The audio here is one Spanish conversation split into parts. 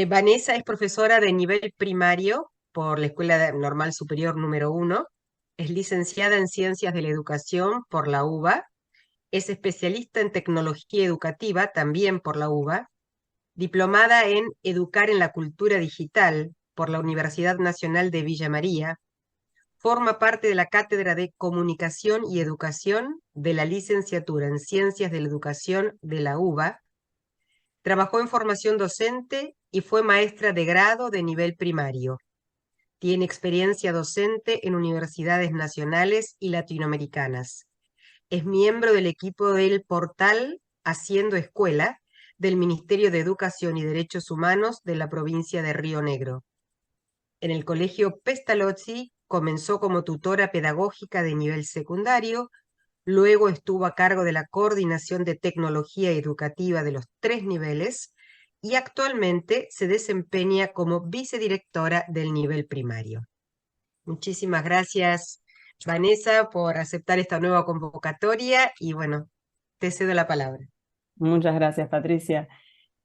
Vanessa es profesora de nivel primario por la Normal Superior número 1, es licenciada en Ciencias de la Educación por la UBA, es especialista en tecnología educativa también por la UBA, diplomada en Educar en la Cultura Digital por la Universidad Nacional de Villa María, forma parte de la Cátedra de Comunicación y Educación de la Licenciatura en Ciencias de la Educación de la UBA. Trabajó en formación docente y fue maestra de grado de nivel primario. Tiene experiencia docente en universidades nacionales y latinoamericanas. Es miembro del equipo del portal Haciendo Escuela del Ministerio de Educación y Derechos Humanos de la provincia de Río Negro. En el Colegio Pestalozzi comenzó como tutora pedagógica de nivel secundario. Luego estuvo a cargo de la coordinación de tecnología educativa de los 3 niveles y actualmente se desempeña como vicedirectora del nivel primario. Muchísimas gracias, Vanessa, por aceptar esta nueva convocatoria y bueno, te cedo la palabra. Muchas gracias, Patricia.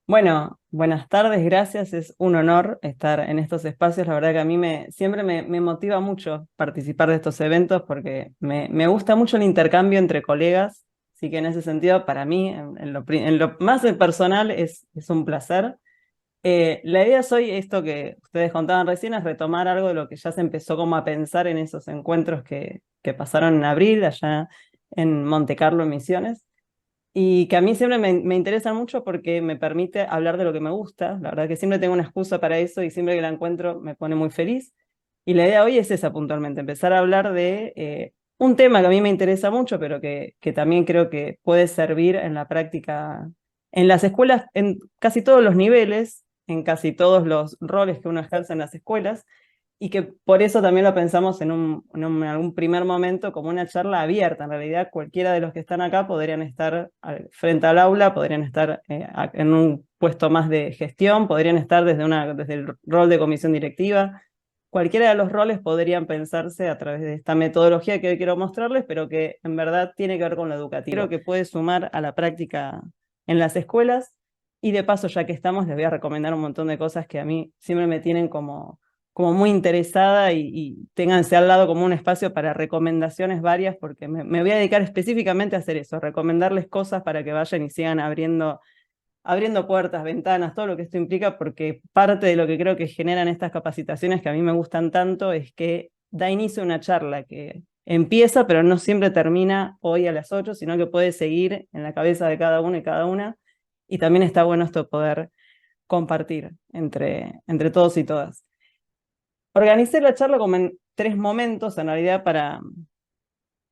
Bueno, buenas tardes, gracias. Es un honor estar en estos espacios. La verdad que a mí siempre me motiva mucho participar de estos eventos porque me gusta mucho el intercambio entre colegas. Así que en ese sentido, para mí, en lo más personal, es un placer. La idea es hoy, esto que ustedes contaban recién, es retomar algo de lo que ya se empezó como a pensar en esos encuentros que pasaron en abril, allá en Monte Carlo, en Misiones. Y que a mí siempre me interesa mucho porque me permite hablar de lo que me gusta. La verdad que siempre tengo una excusa para eso y siempre que la encuentro me pone muy feliz. Y la idea hoy es esa puntualmente, empezar a hablar de un tema que a mí me interesa mucho, pero que también creo que puede servir en la práctica, en las escuelas, en casi todos los niveles, en casi todos los roles que uno ejerce en las escuelas, y que por eso también lo pensamos en algún primer momento como una charla abierta. En realidad, cualquiera de los que están acá podrían estar frente al aula, podrían estar en un puesto más de gestión, podrían estar desde el rol de comisión directiva. Cualquiera de los roles podrían pensarse a través de esta metodología que hoy quiero mostrarles, pero que en verdad tiene que ver con lo educativo. Creo que puede sumar a la práctica en las escuelas. Y de paso, ya que estamos, les voy a recomendar un montón de cosas que a mí siempre me tienen como muy interesada y ténganse al lado como un espacio para recomendaciones varias, porque me voy a dedicar específicamente a hacer eso, a recomendarles cosas para que vayan y sigan abriendo puertas, ventanas, todo lo que esto implica, porque parte de lo que creo que generan estas capacitaciones que a mí me gustan tanto es que da inicio a una charla que empieza, pero no siempre termina hoy a las 8, sino que puede seguir en la cabeza de cada uno y cada una, y también está bueno esto poder compartir entre todos y todas. Organicé la charla como en 3 momentos, en realidad,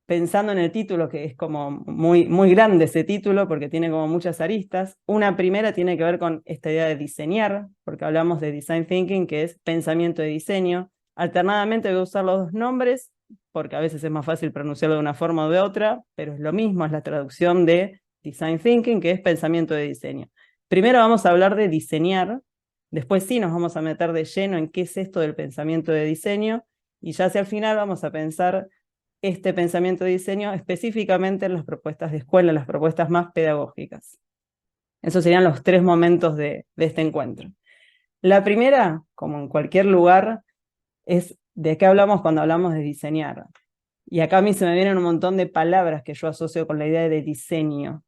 pensando en el título, que es como muy grande ese título, porque tiene como muchas aristas. Una primera tiene que ver con esta idea de diseñar, porque hablamos de design thinking, que es pensamiento de diseño. Alternadamente voy a usar los dos nombres, porque a veces es más fácil pronunciarlo de una forma o de otra, pero es lo mismo, es la traducción de design thinking, que es pensamiento de diseño. Primero vamos a hablar de diseñar, después sí nos vamos a meter de lleno en qué es esto del pensamiento de diseño, y ya hacia el final vamos a pensar este pensamiento de diseño específicamente en las propuestas de escuela, en las propuestas más pedagógicas. Esos serían los 3 momentos de este encuentro. La primera, como en cualquier lugar, es de qué hablamos cuando hablamos de diseñar. Y acá a mí se me vienen un montón de palabras que yo asocio con la idea de diseño.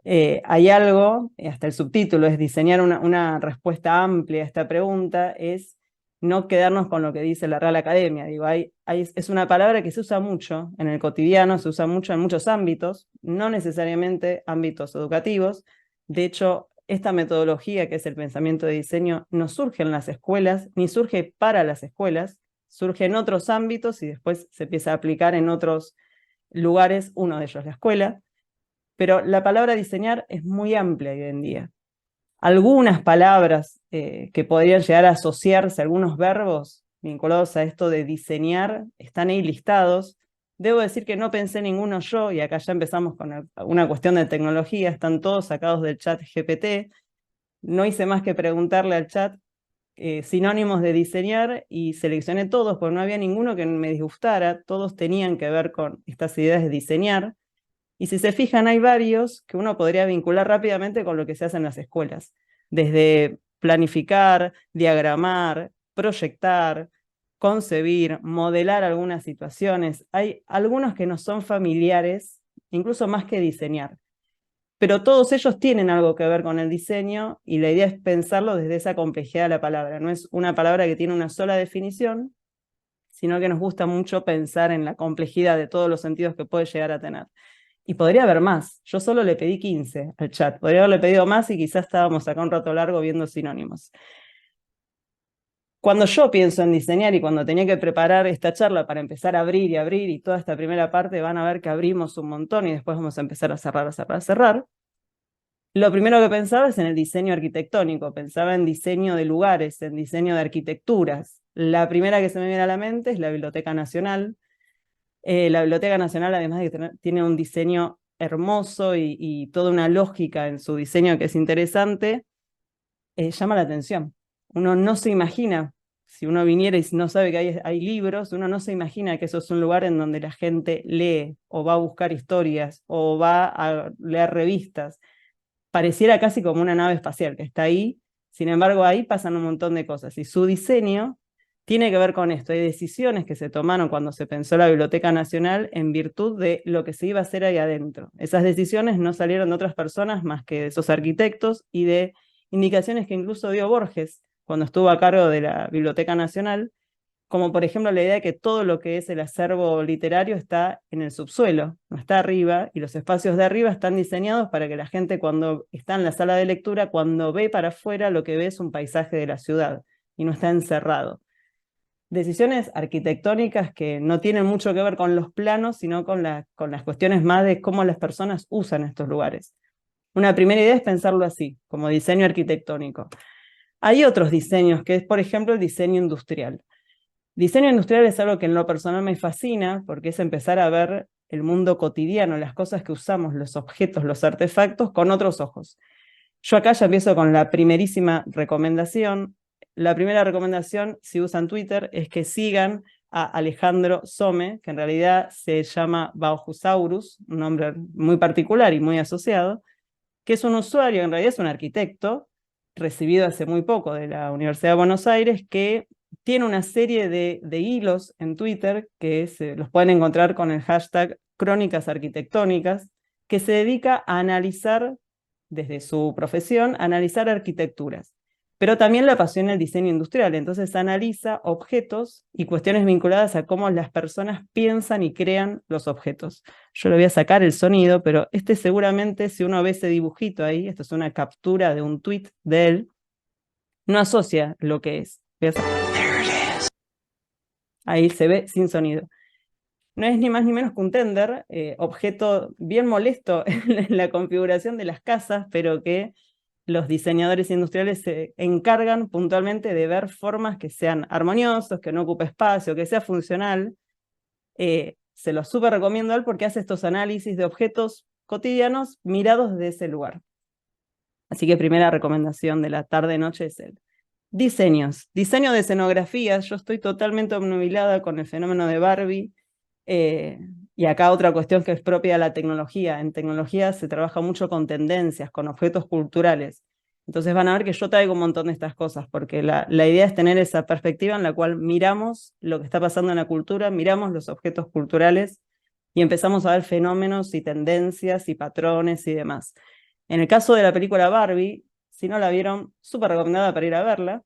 Hay algo, hasta el subtítulo es diseñar una respuesta amplia a esta pregunta, es no quedarnos con lo que dice la Real Academia. Digo, es una palabra que se usa mucho en el cotidiano, se usa mucho en muchos ámbitos, no necesariamente ámbitos educativos. De hecho, esta metodología, que es el pensamiento de diseño, no surge en las escuelas, ni surge para las escuelas, surge en otros ámbitos y después se empieza a aplicar en otros lugares, uno de ellos la escuela. Pero la palabra diseñar es muy amplia hoy en día. Algunas palabras que podrían llegar a asociarse, algunos verbos vinculados a esto de diseñar, están ahí listados. Debo decir que no pensé ninguno yo, y acá ya empezamos con una cuestión de tecnología, están todos sacados del chat GPT. No hice más que preguntarle al chat sinónimos de diseñar y seleccioné todos, porque no había ninguno que me disgustara, todos tenían que ver con estas ideas de diseñar. Y si se fijan, hay varios que uno podría vincular rápidamente con lo que se hace en las escuelas. Desde planificar, diagramar, proyectar, concebir, modelar algunas situaciones. Hay algunos que nos son familiares, incluso más que diseñar. Pero todos ellos tienen algo que ver con el diseño y la idea es pensarlo desde esa complejidad de la palabra. No es una palabra que tiene una sola definición, sino que nos gusta mucho pensar en la complejidad de todos los sentidos que puede llegar a tener. Y podría haber más. Yo solo le pedí 15 al chat. Podría haberle pedido más y quizás estábamos acá un rato largo viendo sinónimos. Cuando yo pienso en diseñar y cuando tenía que preparar esta charla para empezar a abrir y toda esta primera parte, van a ver que abrimos un montón y después vamos a empezar a cerrar, a cerrar, a cerrar. Lo primero que pensaba es en el diseño arquitectónico, pensaba en diseño de lugares, en diseño de arquitecturas. La primera que se me viene a la mente es la Biblioteca Nacional. La Biblioteca Nacional, además de que tiene un diseño hermoso y toda una lógica en su diseño que es interesante, llama la atención. Uno no se imagina, si uno viniera y no sabe que hay libros, uno no se imagina que eso es un lugar en donde la gente lee o va a buscar historias o va a leer revistas. Pareciera casi como una nave espacial que está ahí, sin embargo ahí pasan un montón de cosas y su diseño tiene que ver con esto. Hay decisiones que se tomaron cuando se pensó la Biblioteca Nacional en virtud de lo que se iba a hacer ahí adentro. Esas decisiones no salieron de otras personas más que de esos arquitectos y de indicaciones que incluso dio Borges cuando estuvo a cargo de la Biblioteca Nacional, como por ejemplo la idea de que todo lo que es el acervo literario está en el subsuelo, no está arriba, y los espacios de arriba están diseñados para que la gente cuando está en la sala de lectura, cuando ve para afuera, lo que ve es un paisaje de la ciudad y no está encerrado. Decisiones arquitectónicas que no tienen mucho que ver con los planos, sino con las cuestiones más de cómo las personas usan estos lugares. Una primera idea es pensarlo así, como diseño arquitectónico. Hay otros diseños, que es por ejemplo el diseño industrial. Diseño industrial es algo que en lo personal me fascina, porque es empezar a ver el mundo cotidiano, las cosas que usamos, los objetos, los artefactos, con otros ojos. Yo acá ya empiezo con la primerísima recomendación. La primera recomendación, si usan Twitter, es que sigan a Alejandro Some, que en realidad se llama Bauhusaurus, un nombre muy particular y muy asociado, que es un usuario, en realidad es un arquitecto, recibido hace muy poco de la Universidad de Buenos Aires, que tiene una serie de hilos en Twitter, que los pueden encontrar con el hashtag Crónicas Arquitectónicas, que se dedica a analizar, desde su profesión, a analizar arquitecturas. Pero también le apasiona el diseño industrial, entonces analiza objetos y cuestiones vinculadas a cómo las personas piensan y crean los objetos. Yo le voy a sacar el sonido, pero seguramente, si uno ve ese dibujito ahí, esto es una captura de un tweet de él, no asocia lo que es. Ahí se ve sin sonido. No es ni más ni menos que un tender, objeto bien molesto en la configuración de las casas, pero que los diseñadores industriales se encargan puntualmente de ver formas que sean armoniosos, que no ocupe espacio, que sea funcional. Se lo súper recomiendo a él porque hace estos análisis de objetos cotidianos mirados desde ese lugar. Así que primera recomendación de la tarde-noche es él. Diseños. Diseño de escenografías. Yo estoy totalmente obnubilada con el fenómeno de Barbie. Y acá otra cuestión que es propia de la tecnología. En tecnología se trabaja mucho con tendencias, con objetos culturales. Entonces van a ver que yo traigo un montón de estas cosas, porque la idea es tener esa perspectiva en la cual miramos lo que está pasando en la cultura, miramos los objetos culturales y empezamos a ver fenómenos y tendencias y patrones y demás. En el caso de la película Barbie, si no la vieron, súper recomendada para ir a verla.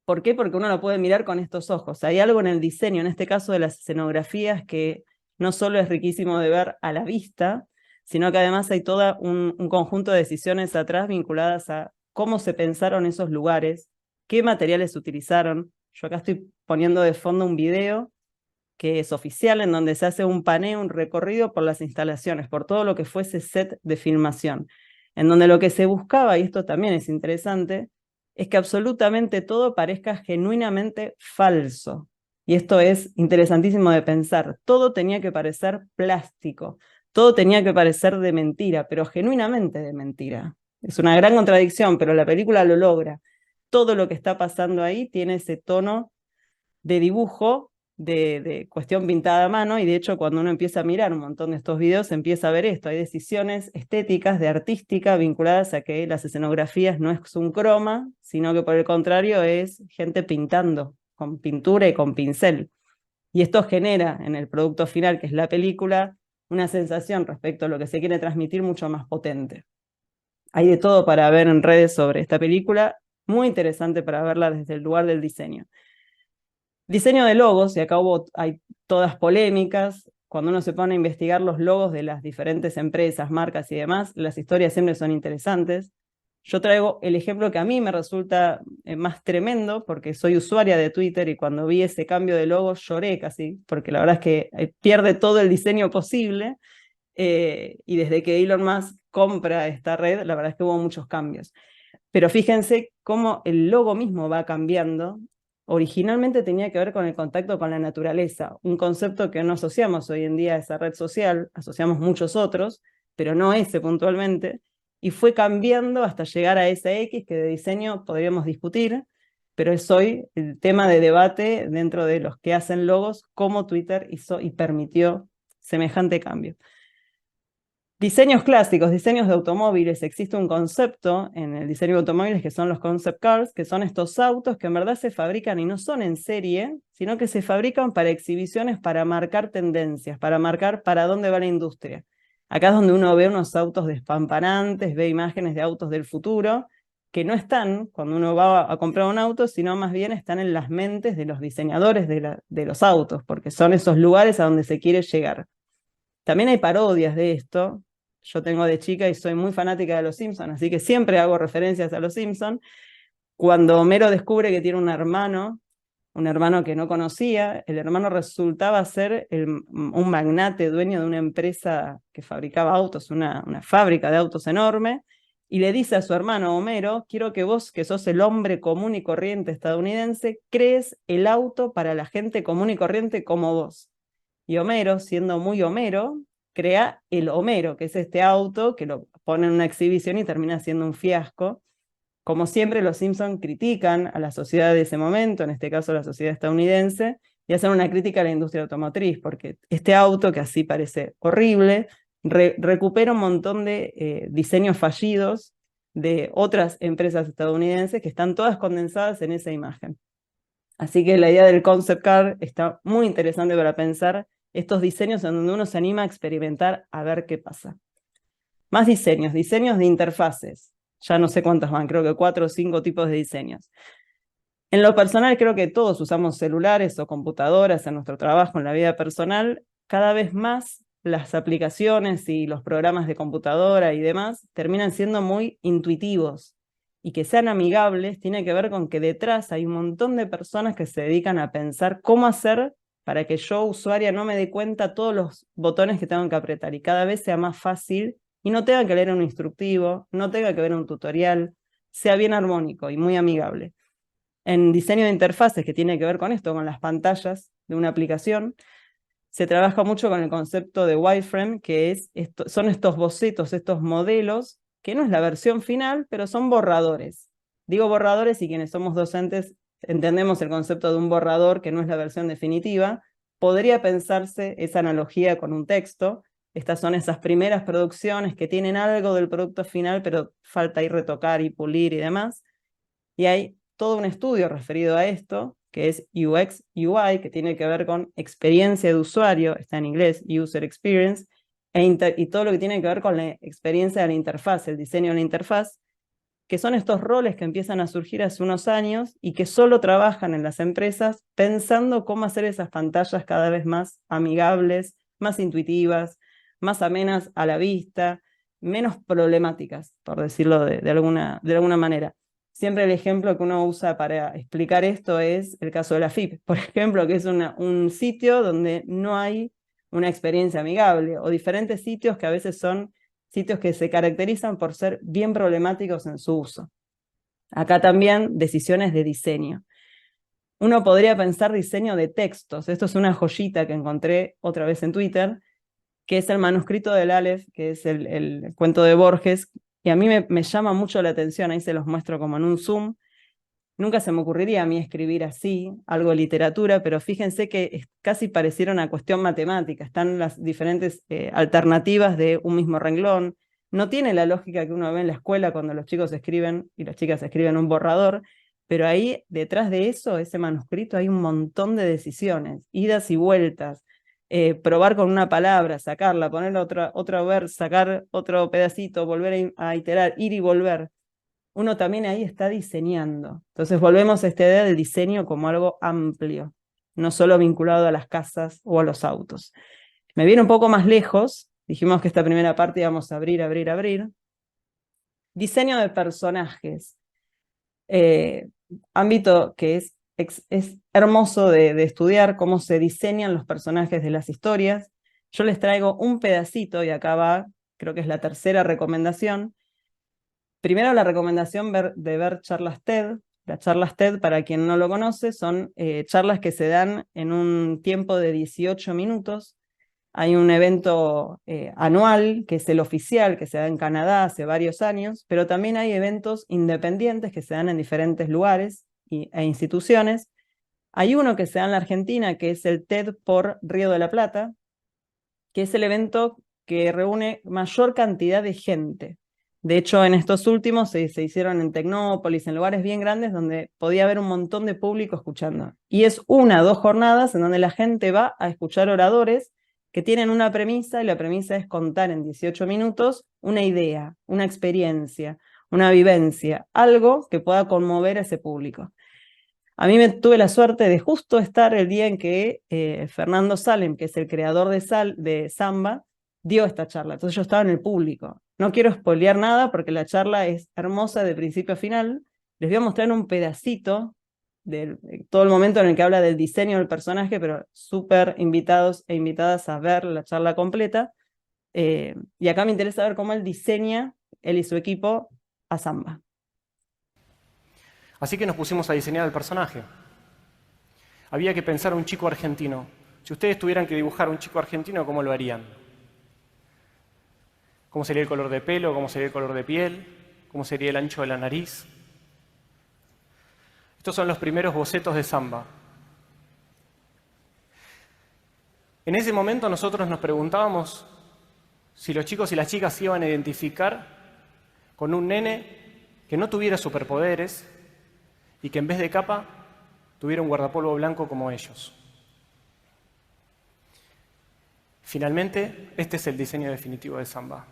¿Por qué? Porque uno lo puede mirar con estos ojos. Hay algo en el diseño, en este caso de las escenografías, que no solo es riquísimo de ver a la vista, sino que además hay todo un conjunto de decisiones atrás vinculadas a cómo se pensaron esos lugares, qué materiales utilizaron. Yo acá estoy poniendo de fondo un video que es oficial, en donde se hace un paneo, un recorrido por las instalaciones, por todo lo que fue ese set de filmación, en donde lo que se buscaba, y esto también es interesante, es que absolutamente todo parezca genuinamente falso. Y esto es interesantísimo de pensar. Todo tenía que parecer plástico, todo tenía que parecer de mentira, pero genuinamente de mentira. Es una gran contradicción, pero la película lo logra. Todo lo que está pasando ahí tiene ese tono de dibujo de cuestión pintada a mano, y de hecho cuando uno empieza a mirar un montón de estos videos, empieza a ver esto, hay decisiones estéticas, de artística, vinculadas a que las escenografías no es un croma, sino que por el contrario es gente pintando, con pintura y con pincel. Y esto genera en el producto final, que es la película, una sensación respecto a lo que se quiere transmitir mucho más potente. Hay de todo para ver en redes sobre esta película, muy interesante para verla desde el lugar del diseño. Diseño de logos, y acá hay todas polémicas. Cuando uno se pone a investigar los logos de las diferentes empresas, marcas y demás, las historias siempre son interesantes. Yo traigo el ejemplo que a mí me resulta más tremendo, porque soy usuaria de Twitter y cuando vi ese cambio de logo lloré casi, porque la verdad es que pierde todo el diseño posible, y desde que Elon Musk compra esta red, la verdad es que hubo muchos cambios. Pero fíjense cómo el logo mismo va cambiando. Originalmente tenía que ver con el contacto con la naturaleza, un concepto que no asociamos hoy en día a esa red social, asociamos muchos otros, pero no ese puntualmente, y fue cambiando hasta llegar a ese X que de diseño podríamos discutir, pero es hoy el tema de debate dentro de los que hacen logos, cómo Twitter hizo y permitió semejante cambio. Diseños clásicos, diseños de automóviles. Existe un concepto en el diseño de automóviles que son los concept cars, que son estos autos que en verdad se fabrican y no son en serie, sino que se fabrican para exhibiciones, para marcar tendencias, para marcar para dónde va la industria. Acá es donde uno ve unos autos despampanantes, ve imágenes de autos del futuro, que no están cuando uno va a comprar un auto, sino más bien están en las mentes de los diseñadores de los autos, porque son esos lugares a donde se quiere llegar. También hay parodias de esto. Yo tengo de chica y soy muy fanática de Los Simpsons, así que siempre hago referencias a Los Simpsons. Cuando Homero descubre que tiene un hermano que no conocía, el hermano resultaba ser un magnate dueño de una empresa que fabricaba autos, una fábrica de autos enorme, y le dice a su hermano Homero: quiero que vos, que sos el hombre común y corriente estadounidense, crees el auto para la gente común y corriente como vos. Y Homero, siendo muy Homero, crea el Homero, que es este auto que lo pone en una exhibición y termina siendo un fiasco. Como siempre, los Simpson critican a la sociedad de ese momento, en este caso la sociedad estadounidense, y hacen una crítica a la industria automotriz, porque este auto, que así parece horrible, recupera un montón de diseños fallidos de otras empresas estadounidenses que están todas condensadas en esa imagen. Así que la idea del concept car está muy interesante para pensar estos diseños en donde uno se anima a experimentar a ver qué pasa. Más diseños de interfaces. Ya no sé cuántos van, creo que 4 o 5 tipos de diseños. En lo personal creo que todos usamos celulares o computadoras en nuestro trabajo, en la vida personal. Cada vez más las aplicaciones y los programas de computadora y demás terminan siendo muy intuitivos. Y que sean amigables tiene que ver con que detrás hay un montón de personas que se dedican a pensar cómo hacer para que yo, usuaria, no me dé cuenta todos los botones que tengo que apretar y cada vez sea más fácil y no tenga que leer un instructivo, no tenga que ver un tutorial, sea bien armónico y muy amigable. En diseño de interfaces, que tiene que ver con esto, con las pantallas de una aplicación, se trabaja mucho con el concepto de wireframe, que son estos bocetos, estos modelos, que no es la versión final, pero son borradores. Digo borradores y quienes somos docentes entendemos el concepto de un borrador, que no es la versión definitiva. Podría pensarse esa analogía con un texto. Estas son esas primeras producciones que tienen algo del producto final, pero falta ir retocar y pulir y demás. Y hay todo un estudio referido a esto, que es UX UI, que tiene que ver con experiencia de usuario, está en inglés, User Experience, y todo lo que tiene que ver con la experiencia de la interfaz, el diseño de la interfaz, que son estos roles que empiezan a surgir hace unos años y que solo trabajan en las empresas pensando cómo hacer esas pantallas cada vez más amigables, más intuitivas, más amenas a la vista, menos problemáticas, por decirlo de alguna manera. Siempre el ejemplo que uno usa para explicar esto es el caso de la FIP, por ejemplo, que es un sitio donde no hay una experiencia amigable, o diferentes sitios que a veces son sitios que se caracterizan por ser bien problemáticos en su uso. Acá también decisiones de diseño. Uno podría pensar diseño de textos. Esto es una joyita que encontré otra vez en Twitter, que es el manuscrito del Aleph, que es el cuento de Borges, y a mí me llama mucho la atención, ahí se los muestro como en un zoom. Nunca se me ocurriría a mí escribir así, algo de literatura, pero fíjense que casi pareciera una cuestión matemática. Están las diferentes alternativas de un mismo renglón. No tiene la lógica que uno ve en la escuela cuando los chicos escriben y las chicas escriben un borrador, pero ahí, detrás de eso, ese manuscrito, hay un montón de decisiones, idas y vueltas. Probar con una palabra, sacarla, poner otra verso, sacar otro pedacito, volver a iterar, ir y volver. Uno también ahí está diseñando. Entonces volvemos a esta idea del diseño como algo amplio, no solo vinculado a las casas o a los autos. Me viene un poco más lejos, dijimos que esta primera parte íbamos a abrir, abrir, abrir. Diseño de personajes. Ámbito que es hermoso de estudiar, cómo se diseñan los personajes de las historias. Yo les traigo un pedacito, y acá va, creo que es la tercera recomendación. Primero, la recomendación de ver charlas TED. Las charlas TED, para quien no lo conoce, son charlas que se dan en un tiempo de 18 minutos. Hay un evento anual, que es el oficial, que se da en Canadá hace varios años, pero también hay eventos independientes que se dan en diferentes lugares e instituciones. Hay uno que se da en la Argentina, que es el TED por Río de la Plata, que es el evento que reúne mayor cantidad de gente. De hecho, en estos últimos se hicieron en Tecnópolis, en lugares bien grandes donde podía haber un montón de público escuchando. Y es 1 o 2 jornadas en donde la gente va a escuchar oradores que tienen una premisa, y la premisa es contar en 18 minutos una idea, una experiencia, una vivencia, algo que pueda conmover a ese público. A mí me tuve la suerte de justo estar el día en que Fernando Salem, que es el creador de Samba, dio esta charla. Entonces yo estaba en el público. No quiero spoilear nada porque la charla es hermosa de principio a final. Les voy a mostrar un pedacito de todo el momento en el que habla del diseño del personaje, pero súper invitados e invitadas a ver la charla completa. Y acá me interesa ver cómo él diseña, él y su equipo, a Samba. Así que nos pusimos a diseñar el personaje. Había que pensar un chico argentino. Si ustedes tuvieran que dibujar un chico argentino, ¿cómo lo harían? ¿Cómo sería el color de pelo? ¿Cómo sería el color de piel? ¿Cómo sería el ancho de la nariz? Estos son los primeros bocetos de Samba. En ese momento nosotros nos preguntábamos si los chicos y las chicas se iban a identificar con un nene que no tuviera superpoderes y que en vez de capa tuviera un guardapolvo blanco como ellos. Finalmente, este es el diseño definitivo de Samba.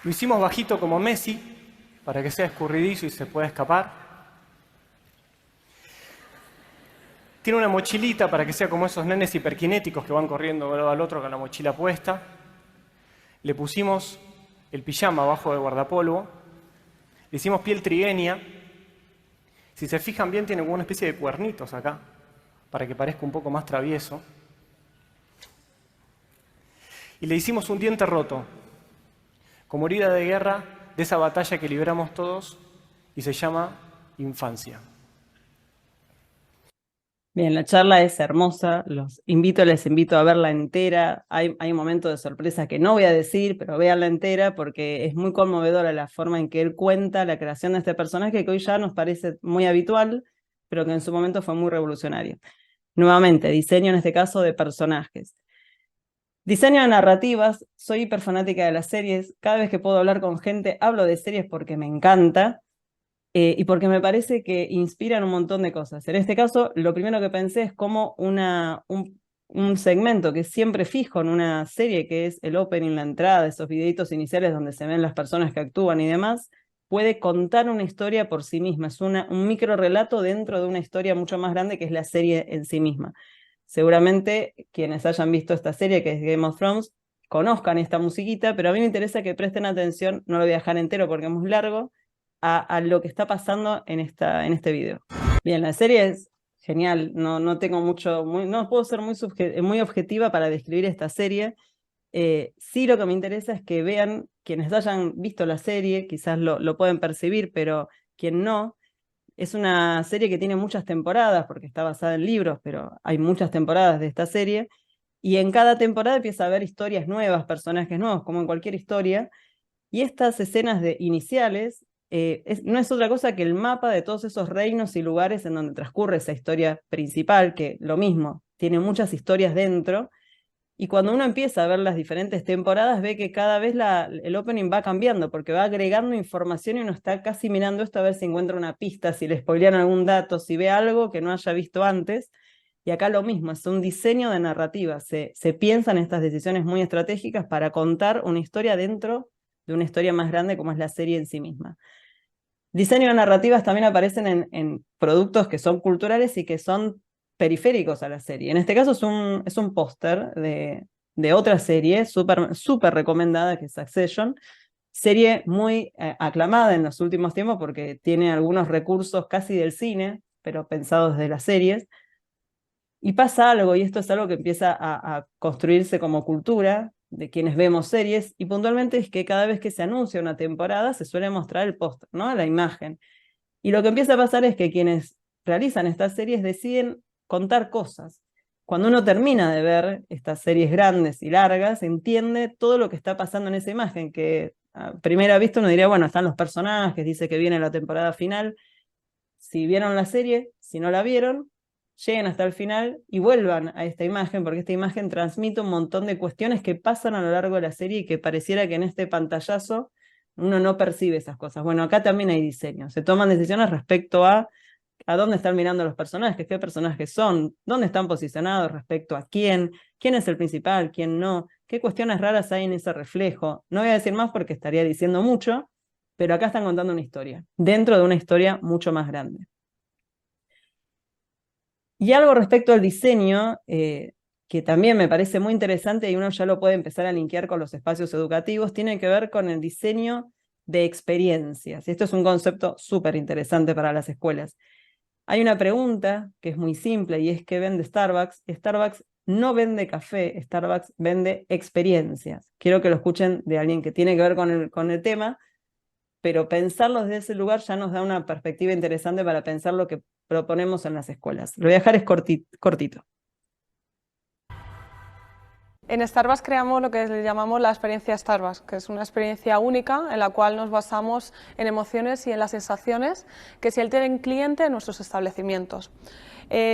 Lo hicimos bajito como Messi, para que sea escurridizo y se pueda escapar. Tiene una mochilita para que sea como esos nenes hiperkinéticos que van corriendo de un lado al otro con la mochila puesta. Le pusimos el pijama abajo del guardapolvo. Le hicimos piel trigueña. Si se fijan bien, tiene como una especie de cuernitos acá, para que parezca un poco más travieso. Y le hicimos un diente roto, como herida de guerra de esa batalla que libramos todos y se llama infancia. Bien, la charla es hermosa, les invito a verla entera. Hay un momento de sorpresa que no voy a decir, pero véanla entera porque es muy conmovedora la forma en que él cuenta la creación de este personaje que hoy ya nos parece muy habitual, pero que en su momento fue muy revolucionario. Nuevamente, diseño en este caso de personajes. Diseño de narrativas, soy hiperfanática de las series. Cada vez que puedo hablar con gente, hablo de series porque me encanta. Y porque me parece que inspiran un montón de cosas. En este caso, lo primero que pensé es cómo un segmento que es siempre fijo en una serie, que es el opening, la entrada, esos videitos iniciales donde se ven las personas que actúan y demás, puede contar una historia por sí misma. Es un micro relato dentro de una historia mucho más grande que es la serie en sí misma. Seguramente quienes hayan visto esta serie, que es Game of Thrones, conozcan esta musiquita, pero a mí me interesa que presten atención, no lo voy a dejar entero porque es muy largo, a lo que está pasando en este video. Bien, la serie es genial, no tengo no puedo ser muy objetiva para describir esta serie. Sí, lo que me interesa es que vean, quienes hayan visto la serie, quizás lo pueden percibir, pero quien no, Es una serie que tiene muchas temporadas, porque está basada en libros, pero hay muchas temporadas de esta serie, y en cada temporada empieza a haber historias nuevas, personajes nuevos, como en cualquier historia, y estas escenas iniciales no es otra cosa que el mapa de todos esos reinos y lugares en donde transcurre esa historia principal, que lo mismo, tiene muchas historias dentro, y cuando uno empieza a ver las diferentes temporadas, ve que cada vez el opening va cambiando, porque va agregando información y uno está casi mirando esto a ver si encuentra una pista, si le spoilean algún dato, si ve algo que no haya visto antes. Y acá lo mismo, es un diseño de narrativa. Se piensan estas decisiones muy estratégicas para contar una historia dentro de una historia más grande como es la serie en sí misma. Diseño de narrativas también aparecen en productos que son culturales y que son periféricos a la serie. En este caso es un póster de otra serie súper recomendada, que es Succession, serie muy aclamada en los últimos tiempos porque tiene algunos recursos casi del cine, pero pensados desde las series. Y pasa algo, y esto es algo que empieza a construirse como cultura de quienes vemos series, y puntualmente es que cada vez que se anuncia una temporada se suele mostrar el póster, ¿no? La imagen. Y lo que empieza a pasar es que quienes realizan estas series deciden contar cosas. Cuando uno termina de ver estas series grandes y largas, entiende todo lo que está pasando en esa imagen, que a primera vista uno diría, bueno, están los personajes, dice que viene la temporada final. Si vieron la serie, si no la vieron, lleguen hasta el final y vuelvan a esta imagen, porque esta imagen transmite un montón de cuestiones que pasan a lo largo de la serie y que pareciera que en este pantallazo uno no percibe esas cosas. Bueno, acá también hay diseño, se toman decisiones respecto a dónde están mirando los personajes, qué personajes son, dónde están posicionados respecto a quién es el principal, quién no, qué cuestiones raras hay en ese reflejo. No voy a decir más porque estaría diciendo mucho, pero acá están contando una historia, dentro de una historia mucho más grande. Y algo respecto al diseño, que también me parece muy interesante y uno ya lo puede empezar a linkear con los espacios educativos, tiene que ver con el diseño de experiencias. Y esto es un concepto súper interesante para las escuelas. Hay una pregunta que es muy simple y es: ¿qué vende Starbucks? Starbucks no vende café, Starbucks vende experiencias. Quiero que lo escuchen de alguien que tiene que ver con el tema, pero pensarlo desde ese lugar ya nos da una perspectiva interesante para pensar lo que proponemos en las escuelas. Lo voy a dejar es cortito. En Starbucks creamos lo que le llamamos la experiencia Starbucks, que es una experiencia única en la cual nos basamos en emociones y en las sensaciones que siente el cliente en nuestros establecimientos.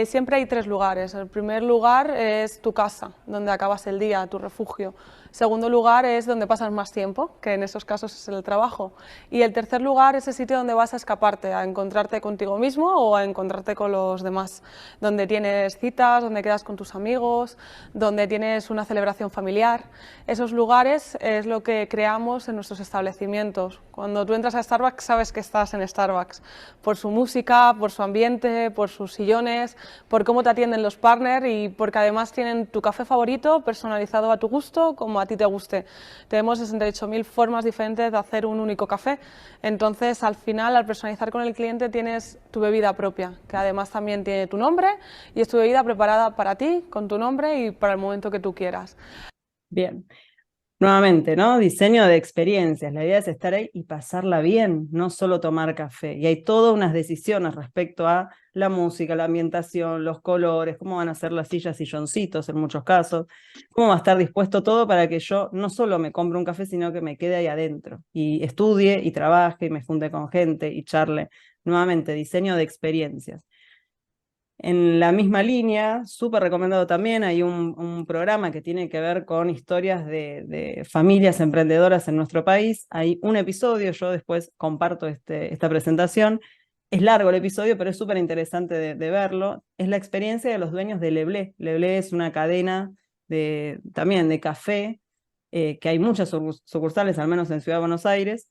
Siempre hay tres lugares. El primer lugar es tu casa, donde acabas el día, tu refugio. Segundo lugar es donde pasas más tiempo, que en esos casos es el trabajo. Y el tercer lugar es el sitio donde vas a escaparte, a encontrarte contigo mismo o a encontrarte con los demás. Donde tienes citas, donde quedas con tus amigos, donde tienes una celebración familiar. Esos lugares es lo que creamos en nuestros establecimientos. Cuando tú entras a Starbucks sabes que estás en Starbucks, por su música, por su ambiente, por sus sillones, por cómo te atienden los partners y porque además tienen tu café favorito personalizado a tu gusto, como a ti te guste. Tenemos 68.000 formas diferentes de hacer un único café, entonces al final, al personalizar con el cliente, tienes tu bebida propia, que además también tiene tu nombre y es tu bebida preparada para ti, con tu nombre y para el momento que tú quieras. Bien. Nuevamente, ¿no? Diseño de experiencias. La idea es estar ahí y pasarla bien, no solo tomar café. Y hay todas unas decisiones respecto a la música, la ambientación, los colores, cómo van a ser las sillas, silloncitos en muchos casos, cómo va a estar dispuesto todo para que yo no solo me compre un café, sino que me quede ahí adentro y estudie y trabaje y me junte con gente y charle. Nuevamente, diseño de experiencias. En la misma línea, súper recomendado también, hay un programa que tiene que ver con historias de familias emprendedoras en nuestro país. Hay un episodio, yo después comparto esta presentación. Es largo el episodio, pero es súper interesante de verlo. Es la experiencia de los dueños de Leblé. Leblé es una cadena también de café, que hay muchas sucursales, al menos en Ciudad de Buenos Aires.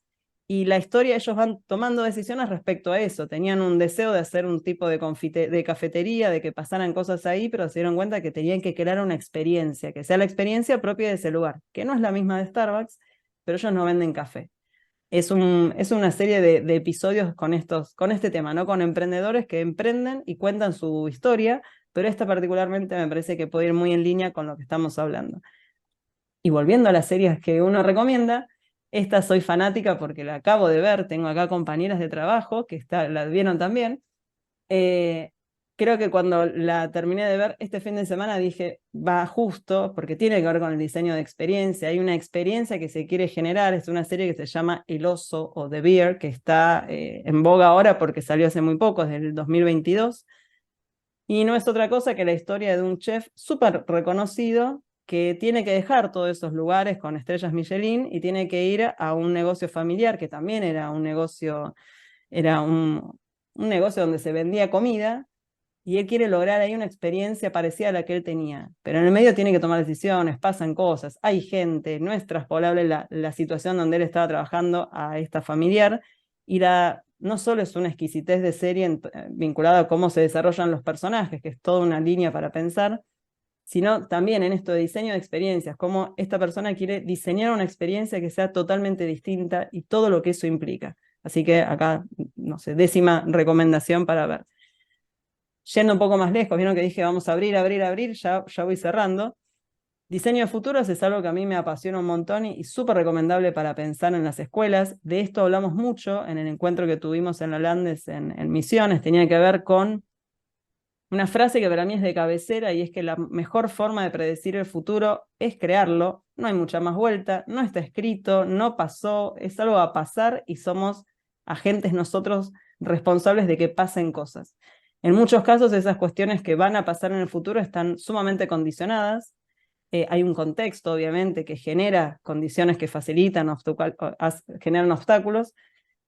Y la historia, ellos van tomando decisiones respecto a eso. Tenían un deseo de hacer un tipo de cafetería, de que pasaran cosas ahí, pero se dieron cuenta que tenían que crear una experiencia, que sea la experiencia propia de ese lugar, que no es la misma de Starbucks, pero ellos no venden café. Es una serie de episodios con este tema, ¿no? Con emprendedores que emprenden y cuentan su historia, pero esta particularmente me parece que puede ir muy en línea con lo que estamos hablando. Y volviendo a las series que uno recomienda, Esta soy fanática porque la acabo de ver, tengo acá compañeras de trabajo que la vieron también. Creo que cuando la terminé de ver este fin de semana dije, va justo, porque tiene que ver con el diseño de experiencia. Hay una experiencia que se quiere generar, es una serie que se llama El Oso o The Bear, que está en boga ahora porque salió hace muy poco, desde el 2022. Y no es otra cosa que la historia de un chef súper reconocido que tiene que dejar todos esos lugares con estrellas Michelin y tiene que ir a un negocio familiar, que también era un negocio donde se vendía comida, y él quiere lograr ahí una experiencia parecida a la que él tenía. Pero en el medio tiene que tomar decisiones, pasan cosas, hay gente, no es traspolable la situación donde él estaba trabajando a esta familiar, y no solo es una exquisitez de serie vinculada a cómo se desarrollan los personajes, que es toda una línea para pensar, sino también en esto de diseño de experiencias, cómo esta persona quiere diseñar una experiencia que sea totalmente distinta y todo lo que eso implica. Así que acá, no sé, 10ª recomendación para ver. Yendo un poco más lejos, vieron que dije vamos a abrir, ya voy cerrando. Diseño de futuros es algo que a mí me apasiona un montón y súper recomendable para pensar en las escuelas. De esto hablamos mucho en el encuentro que tuvimos en la Landes en Misiones. Tenía que ver con una frase que para mí es de cabecera, y es que la mejor forma de predecir el futuro es crearlo. No hay mucha más vuelta, no está escrito, no pasó, es algo a pasar y somos agentes nosotros responsables de que pasen cosas. En muchos casos esas cuestiones que van a pasar en el futuro están sumamente condicionadas. Hay un contexto, obviamente, que genera condiciones que facilitan, generan obstáculos,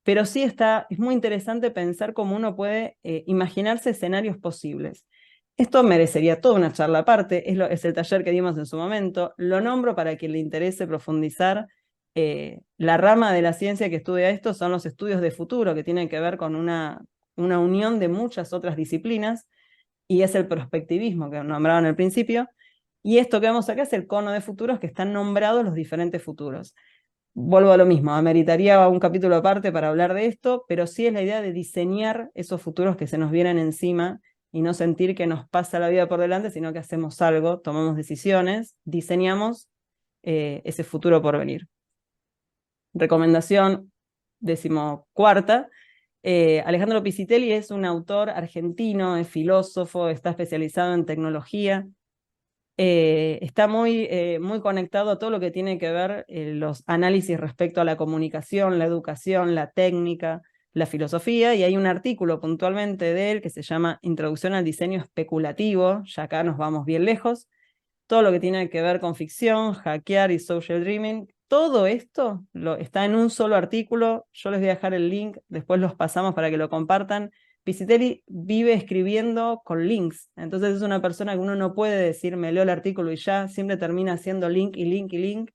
pero sí es muy interesante pensar cómo uno puede imaginarse escenarios posibles. Esto merecería toda una charla aparte, es el taller que dimos en su momento, lo nombro para quien le interese profundizar. La rama de la ciencia que estudia esto son los estudios de futuro, que tienen que ver con una unión de muchas otras disciplinas, y es el prospectivismo que nombraban al principio, y esto que vemos acá es el cono de futuros, que están nombrados los diferentes futuros. Vuelvo a lo mismo, ameritaría un capítulo aparte para hablar de esto, pero sí es la idea de diseñar esos futuros que se nos vienen encima y no sentir que nos pasa la vida por delante, sino que hacemos algo, tomamos decisiones, diseñamos ese futuro por venir. Recomendación 14ª. Alejandro Piscitelli es un autor argentino, es filósofo, está especializado en tecnología. Está muy conectado a todo lo que tiene que ver los análisis respecto a la comunicación, la educación, la técnica, la filosofía, y hay un artículo puntualmente de él que se llama Introducción al diseño especulativo, ya acá nos vamos bien lejos, todo lo que tiene que ver con ficción, hackear y social dreaming, todo esto está en un solo artículo. Yo les voy a dejar el link, después los pasamos para que lo compartan. Piscitelli vive escribiendo con links, entonces es una persona que uno no puede decir me leo el artículo y ya, siempre termina haciendo link y link y link,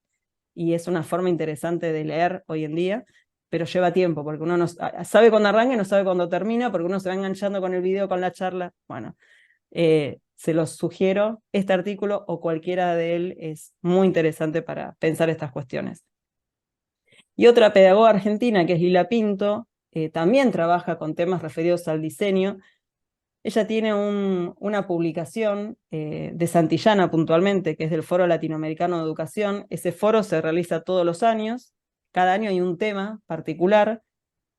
y es una forma interesante de leer hoy en día, pero lleva tiempo, porque uno no sabe cuándo arranca y no sabe cuándo termina, porque uno se va enganchando con el video, con la charla. Bueno, se los sugiero, este artículo o cualquiera de él es muy interesante para pensar estas cuestiones. Y otra pedagoga argentina, que es Lila Pinto, también trabaja con temas referidos al diseño. Ella tiene una publicación de Santillana puntualmente, que es del Foro Latinoamericano de Educación. Ese foro se realiza todos los años, cada año hay un tema particular.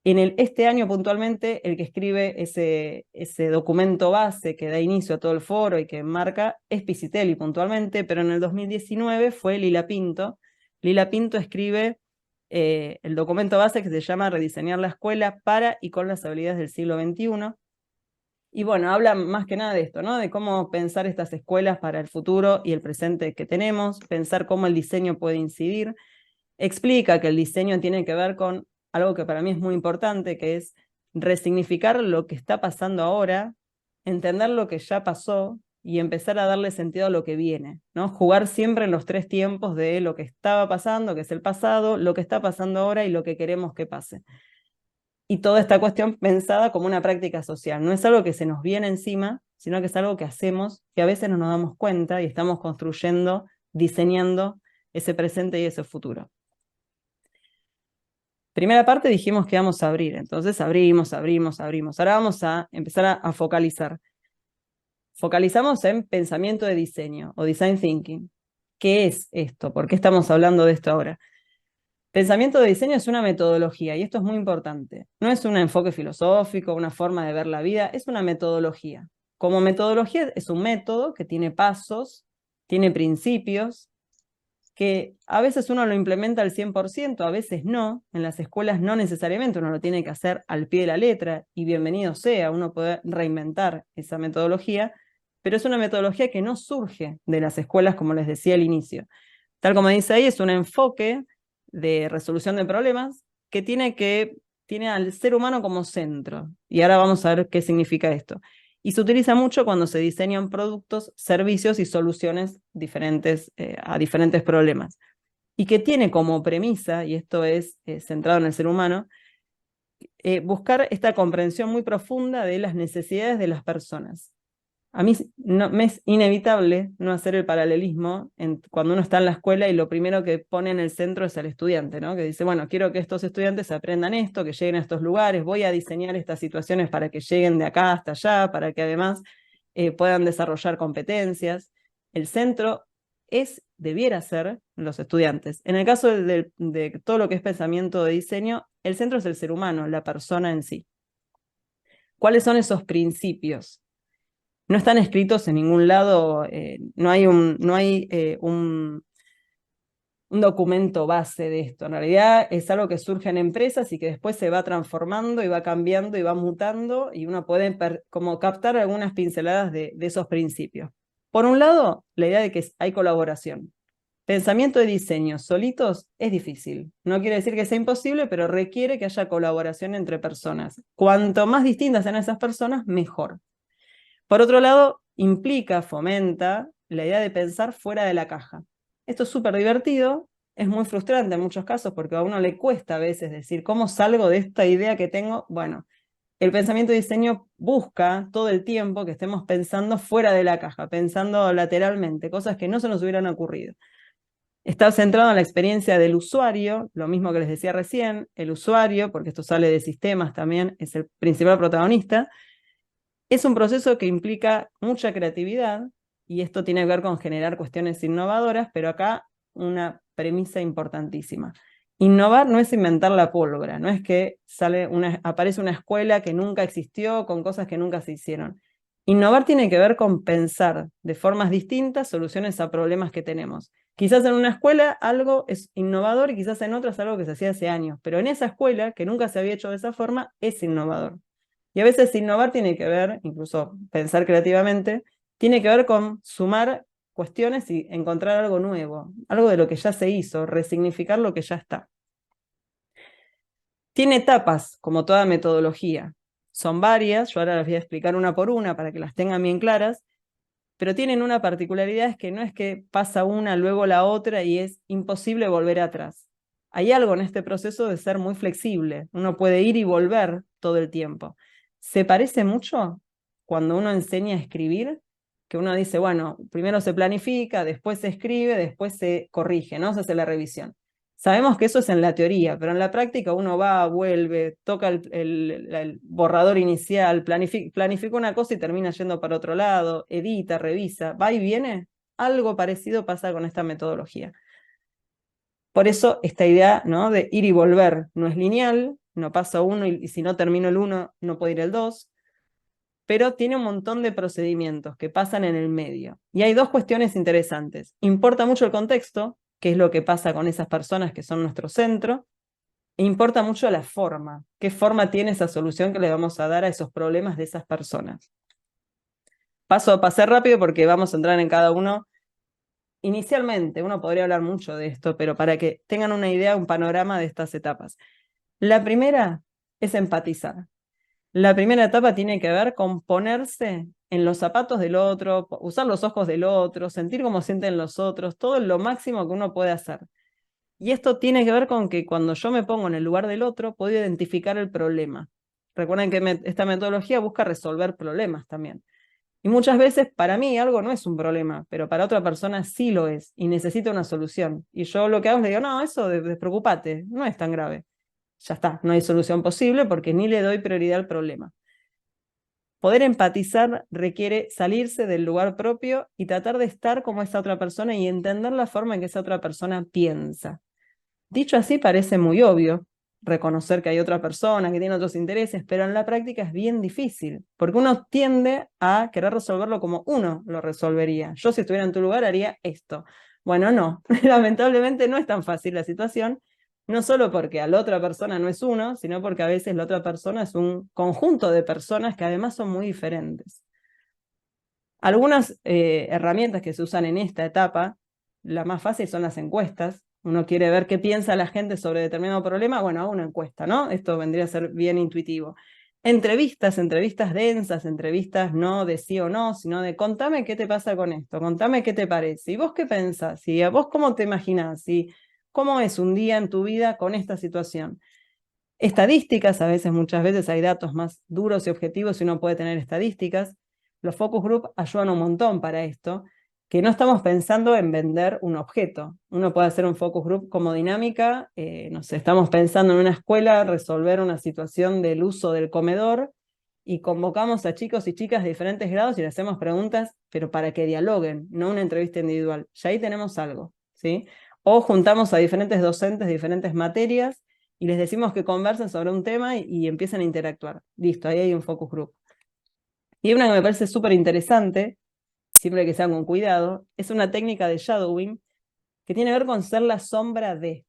Este año puntualmente, el que escribe ese documento base que da inicio a todo el foro y que marca es Piscitelli puntualmente, pero en el 2019 fue Lila Pinto. Lila Pinto escribe el documento base que se llama Rediseñar la escuela para y con las habilidades del siglo XXI. Y bueno, habla más que nada de esto, ¿no? De cómo pensar estas escuelas para el futuro y el presente que tenemos, pensar cómo el diseño puede incidir. Explica que el diseño tiene que ver con algo que para mí es muy importante, que es resignificar lo que está pasando ahora, entender lo que ya pasó y empezar a darle sentido a lo que viene, ¿no? Jugar siempre en los 3 tiempos de lo que estaba pasando, que es el pasado, lo que está pasando ahora y lo que queremos que pase. Y toda esta cuestión pensada como una práctica social. No es algo que se nos viene encima, sino que es algo que hacemos, que a veces no nos damos cuenta y estamos construyendo, diseñando ese presente y ese futuro. Primera parte dijimos que vamos a abrir, entonces abrimos. Ahora vamos a empezar a focalizar. Focalizamos en pensamiento de diseño o design thinking. ¿Qué es esto? ¿Por qué estamos hablando de esto ahora? Pensamiento de diseño es una metodología, y esto es muy importante. No es un enfoque filosófico, una forma de ver la vida, es una metodología. Como metodología es un método que tiene pasos, tiene principios, que a veces uno lo implementa al 100%, a veces no. En las escuelas no necesariamente uno lo tiene que hacer al pie de la letra, y bienvenido sea, uno puede reinventar esa metodología, pero es una metodología que no surge de las escuelas, como les decía al inicio. Tal como dice ahí, es un enfoque de resolución de problemas que tiene al ser humano como centro. Y ahora vamos a ver qué significa esto. Y se utiliza mucho cuando se diseñan productos, servicios y soluciones diferentes a diferentes problemas. Y que tiene como premisa, y esto es centrado en el ser humano, buscar esta comprensión muy profunda de las necesidades de las personas. A mí me es inevitable no hacer el paralelismo cuando uno está en la escuela y lo primero que pone en el centro es al estudiante, ¿no? Que dice, bueno, quiero que estos estudiantes aprendan esto, que lleguen a estos lugares, voy a diseñar estas situaciones para que lleguen de acá hasta allá, para que además puedan desarrollar competencias. El centro debiera ser los estudiantes. En el caso de todo lo que es pensamiento de diseño, el centro es el ser humano, la persona en sí. ¿Cuáles son esos principios? No están escritos en ningún lado, no hay un documento base de esto. En realidad es algo que surge en empresas y que después se va transformando y va cambiando y va mutando, y uno puede como captar algunas pinceladas de esos principios. Por un lado, la idea de que hay colaboración. Pensamiento de diseño solitos es difícil. No quiere decir que sea imposible, pero requiere que haya colaboración entre personas. Cuanto más distintas sean esas personas, mejor. Por otro lado, fomenta la idea de pensar fuera de la caja. Esto es súper divertido, es muy frustrante en muchos casos porque a uno le cuesta a veces decir, ¿cómo salgo de esta idea que tengo? Bueno, el pensamiento de diseño busca todo el tiempo que estemos pensando fuera de la caja, pensando lateralmente, cosas que no se nos hubieran ocurrido. Está centrado en la experiencia del usuario, lo mismo que les decía recién, el usuario, porque esto sale de sistemas también, es el principal protagonista. Es un proceso que implica mucha creatividad, y esto tiene que ver con generar cuestiones innovadoras, pero acá una premisa importantísima. Innovar no es inventar la pólvora, no es que aparece una escuela que nunca existió con cosas que nunca se hicieron. Innovar tiene que ver con pensar de formas distintas soluciones a problemas que tenemos. Quizás en una escuela algo es innovador y quizás en otras algo que se hacía hace años, pero en esa escuela, que nunca se había hecho de esa forma, es innovador. Y a veces innovar tiene que ver, incluso pensar creativamente, tiene que ver con sumar cuestiones y encontrar algo nuevo, algo de lo que ya se hizo, resignificar lo que ya está. Tiene etapas, como toda metodología. Son varias, yo ahora las voy a explicar una por una para que las tengan bien claras, pero tienen una particularidad, es que no es que pasa una, luego la otra y es imposible volver atrás. Hay algo en este proceso de ser muy flexible, uno puede ir y volver todo el tiempo. Se parece mucho cuando uno enseña a escribir, que uno dice, bueno, primero se planifica, después se escribe, después se corrige, ¿no? Se hace la revisión. Sabemos que eso es en la teoría, pero en la práctica uno va, vuelve, toca el borrador inicial, planifica una cosa y termina yendo para otro lado, edita, revisa, va y viene. Algo parecido pasa con esta metodología. Por eso esta idea, ¿no?, de ir y volver no es lineal, no pasa uno y si no termino el 1 no puedo ir el 2, pero tiene un montón de procedimientos que pasan en el medio. Y hay dos cuestiones interesantes. Importa mucho el contexto, qué es lo que pasa con esas personas que son nuestro centro, e importa mucho la forma, qué forma tiene esa solución que le vamos a dar a esos problemas de esas personas. Paso a pasar rápido porque vamos a entrar en cada uno. Inicialmente, uno podría hablar mucho de esto, pero para que tengan una idea, un panorama de estas etapas. La primera es empatizar. La primera etapa tiene que ver con ponerse en los zapatos del otro, usar los ojos del otro, sentir cómo sienten los otros, todo lo máximo que uno puede hacer. Y esto tiene que ver con que cuando yo me pongo en el lugar del otro, puedo identificar el problema. Recuerden que esta metodología busca resolver problemas también. Y muchas veces para mí algo no es un problema, pero para otra persona sí lo es y necesita una solución. Y yo lo que hago es le digo, no, eso despreocúpate, no es tan grave. Ya está, no hay solución posible porque ni le doy prioridad al problema. Poder empatizar requiere salirse del lugar propio y tratar de estar como esa otra persona y entender la forma en que esa otra persona piensa. Dicho así parece muy obvio, reconocer que hay otra persona que tiene otros intereses, pero en la práctica es bien difícil, porque uno tiende a querer resolverlo como uno lo resolvería. Yo si estuviera en tu lugar haría esto. Bueno, no, lamentablemente no es tan fácil la situación, no solo porque a la otra persona no es uno, sino porque a veces la otra persona es un conjunto de personas que además son muy diferentes. Algunas herramientas que se usan en esta etapa, la más fácil son las encuestas. Uno quiere ver qué piensa la gente sobre determinado problema, bueno, hago una encuesta, ¿no? Esto vendría a ser bien intuitivo. Entrevistas densas, entrevistas no de sí o no, sino de contame qué te pasa con esto, contame qué te parece, y vos qué pensás, y a vos cómo te imaginás, y cómo es un día en tu vida con esta situación. Estadísticas, a veces, muchas veces hay datos más duros y objetivos y uno puede tener estadísticas. Los focus group ayudan un montón para esto, que no estamos pensando en vender un objeto. Uno puede hacer un focus group como dinámica, no sé, estamos pensando en una escuela resolver una situación del uso del comedor y convocamos a chicos y chicas de diferentes grados y les hacemos preguntas, pero para que dialoguen, no una entrevista individual. Ya ahí tenemos algo, ¿sí? O juntamos a diferentes docentes de diferentes materias y les decimos que conversen sobre un tema y empiezan a interactuar. Listo, ahí hay un focus group. Y una que me parece súper interesante, siempre que sea con cuidado, es una técnica de shadowing que tiene que ver con ser la sombra de.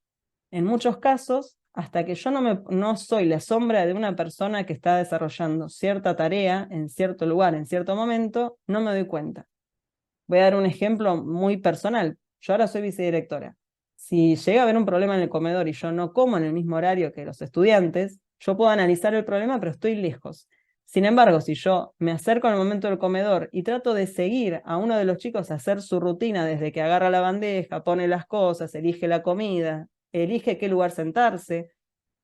En muchos casos, hasta que yo no soy la sombra de una persona que está desarrollando cierta tarea en cierto lugar, en cierto momento, no me doy cuenta. Voy a dar un ejemplo muy personal. Yo ahora soy vicedirectora. Si llega a haber un problema en el comedor y yo no como en el mismo horario que los estudiantes, yo puedo analizar el problema, pero estoy lejos. Sin embargo, si yo me acerco al momento del comedor y trato de seguir a uno de los chicos a hacer su rutina desde que agarra la bandeja, pone las cosas, elige la comida, elige qué lugar sentarse,